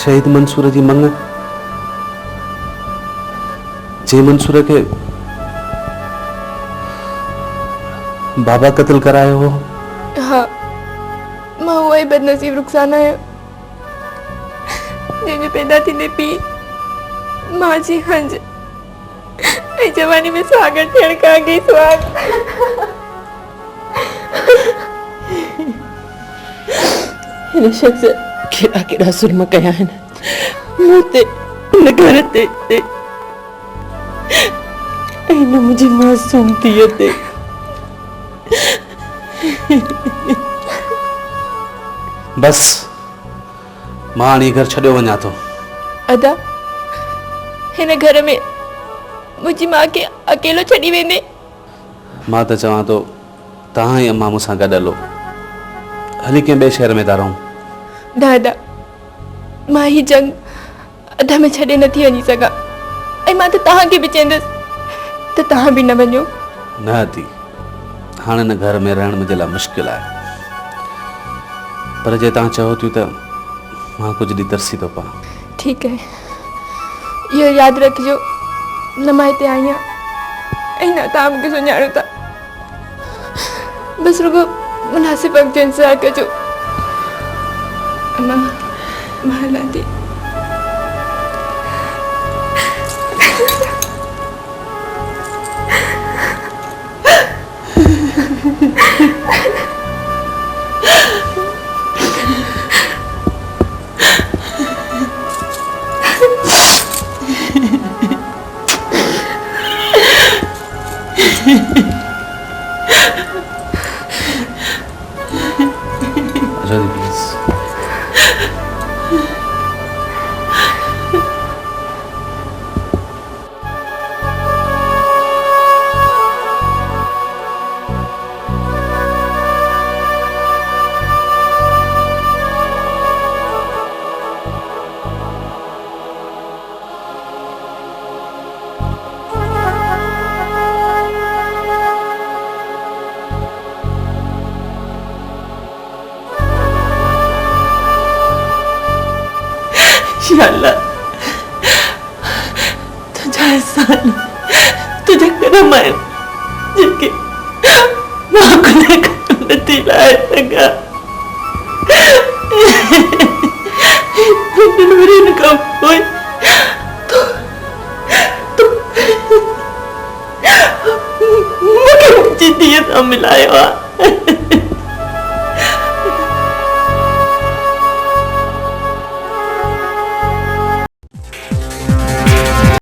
शहीद मंसूर जी मंग जे मंसूर के बाबा कत्ल करायो हो। हाँ मां उहा ई बदनसीब रुखसाना आहियां जंहिंजो पैदा थींदे पीउ मां जी हंज ऐं जवानी में सुहागण थियण खां अॻु ई सुहाग। हिन शख़्स कहिड़ा कहिड़ा ज़ुल्म कया आहिनि मूं ते हिन घर ते ऐं हिन मुंहिंजी मासूम धीअ ते। बस मां हाणे घर छॾियो वञा थो। अदा हिन घर में मुंहिंजी माउ खे अकेलो छॾी वेंदे? मां त चवां थो तव्हां ई अम्मा मूंसां गॾु हलो हली कंहिं ॿिए शहर में था रहूं। दादा मां ही जंग अध में छॾे नथी वञी सघां ऐं मां त तव्हांखे बि चवंदसि त तव्हां बि न वञो। न थी हाणे न घर में रहण मुंहिंजे लाइ मुश्किल आहे पर जे तव्हां चओ थियूं त मां कुझु ॾींहुं तरसी थो पां। ठीकु आहे इहो यादि रखिजो न मां हिते आई आहियां ऐं न तव्हां मूंखे सुञाणो था। बसि रुॻो मुनासिब वक़्त जो इंतज़ारु कजो। मां हलां थी। अल्लाह तुझा एहसान तुझे करम है जिनके मां को नथी लाए सघां। डिलीवरी खां पोइ मूंखे मुंहिंजी धीअ सां मिलायो आहे।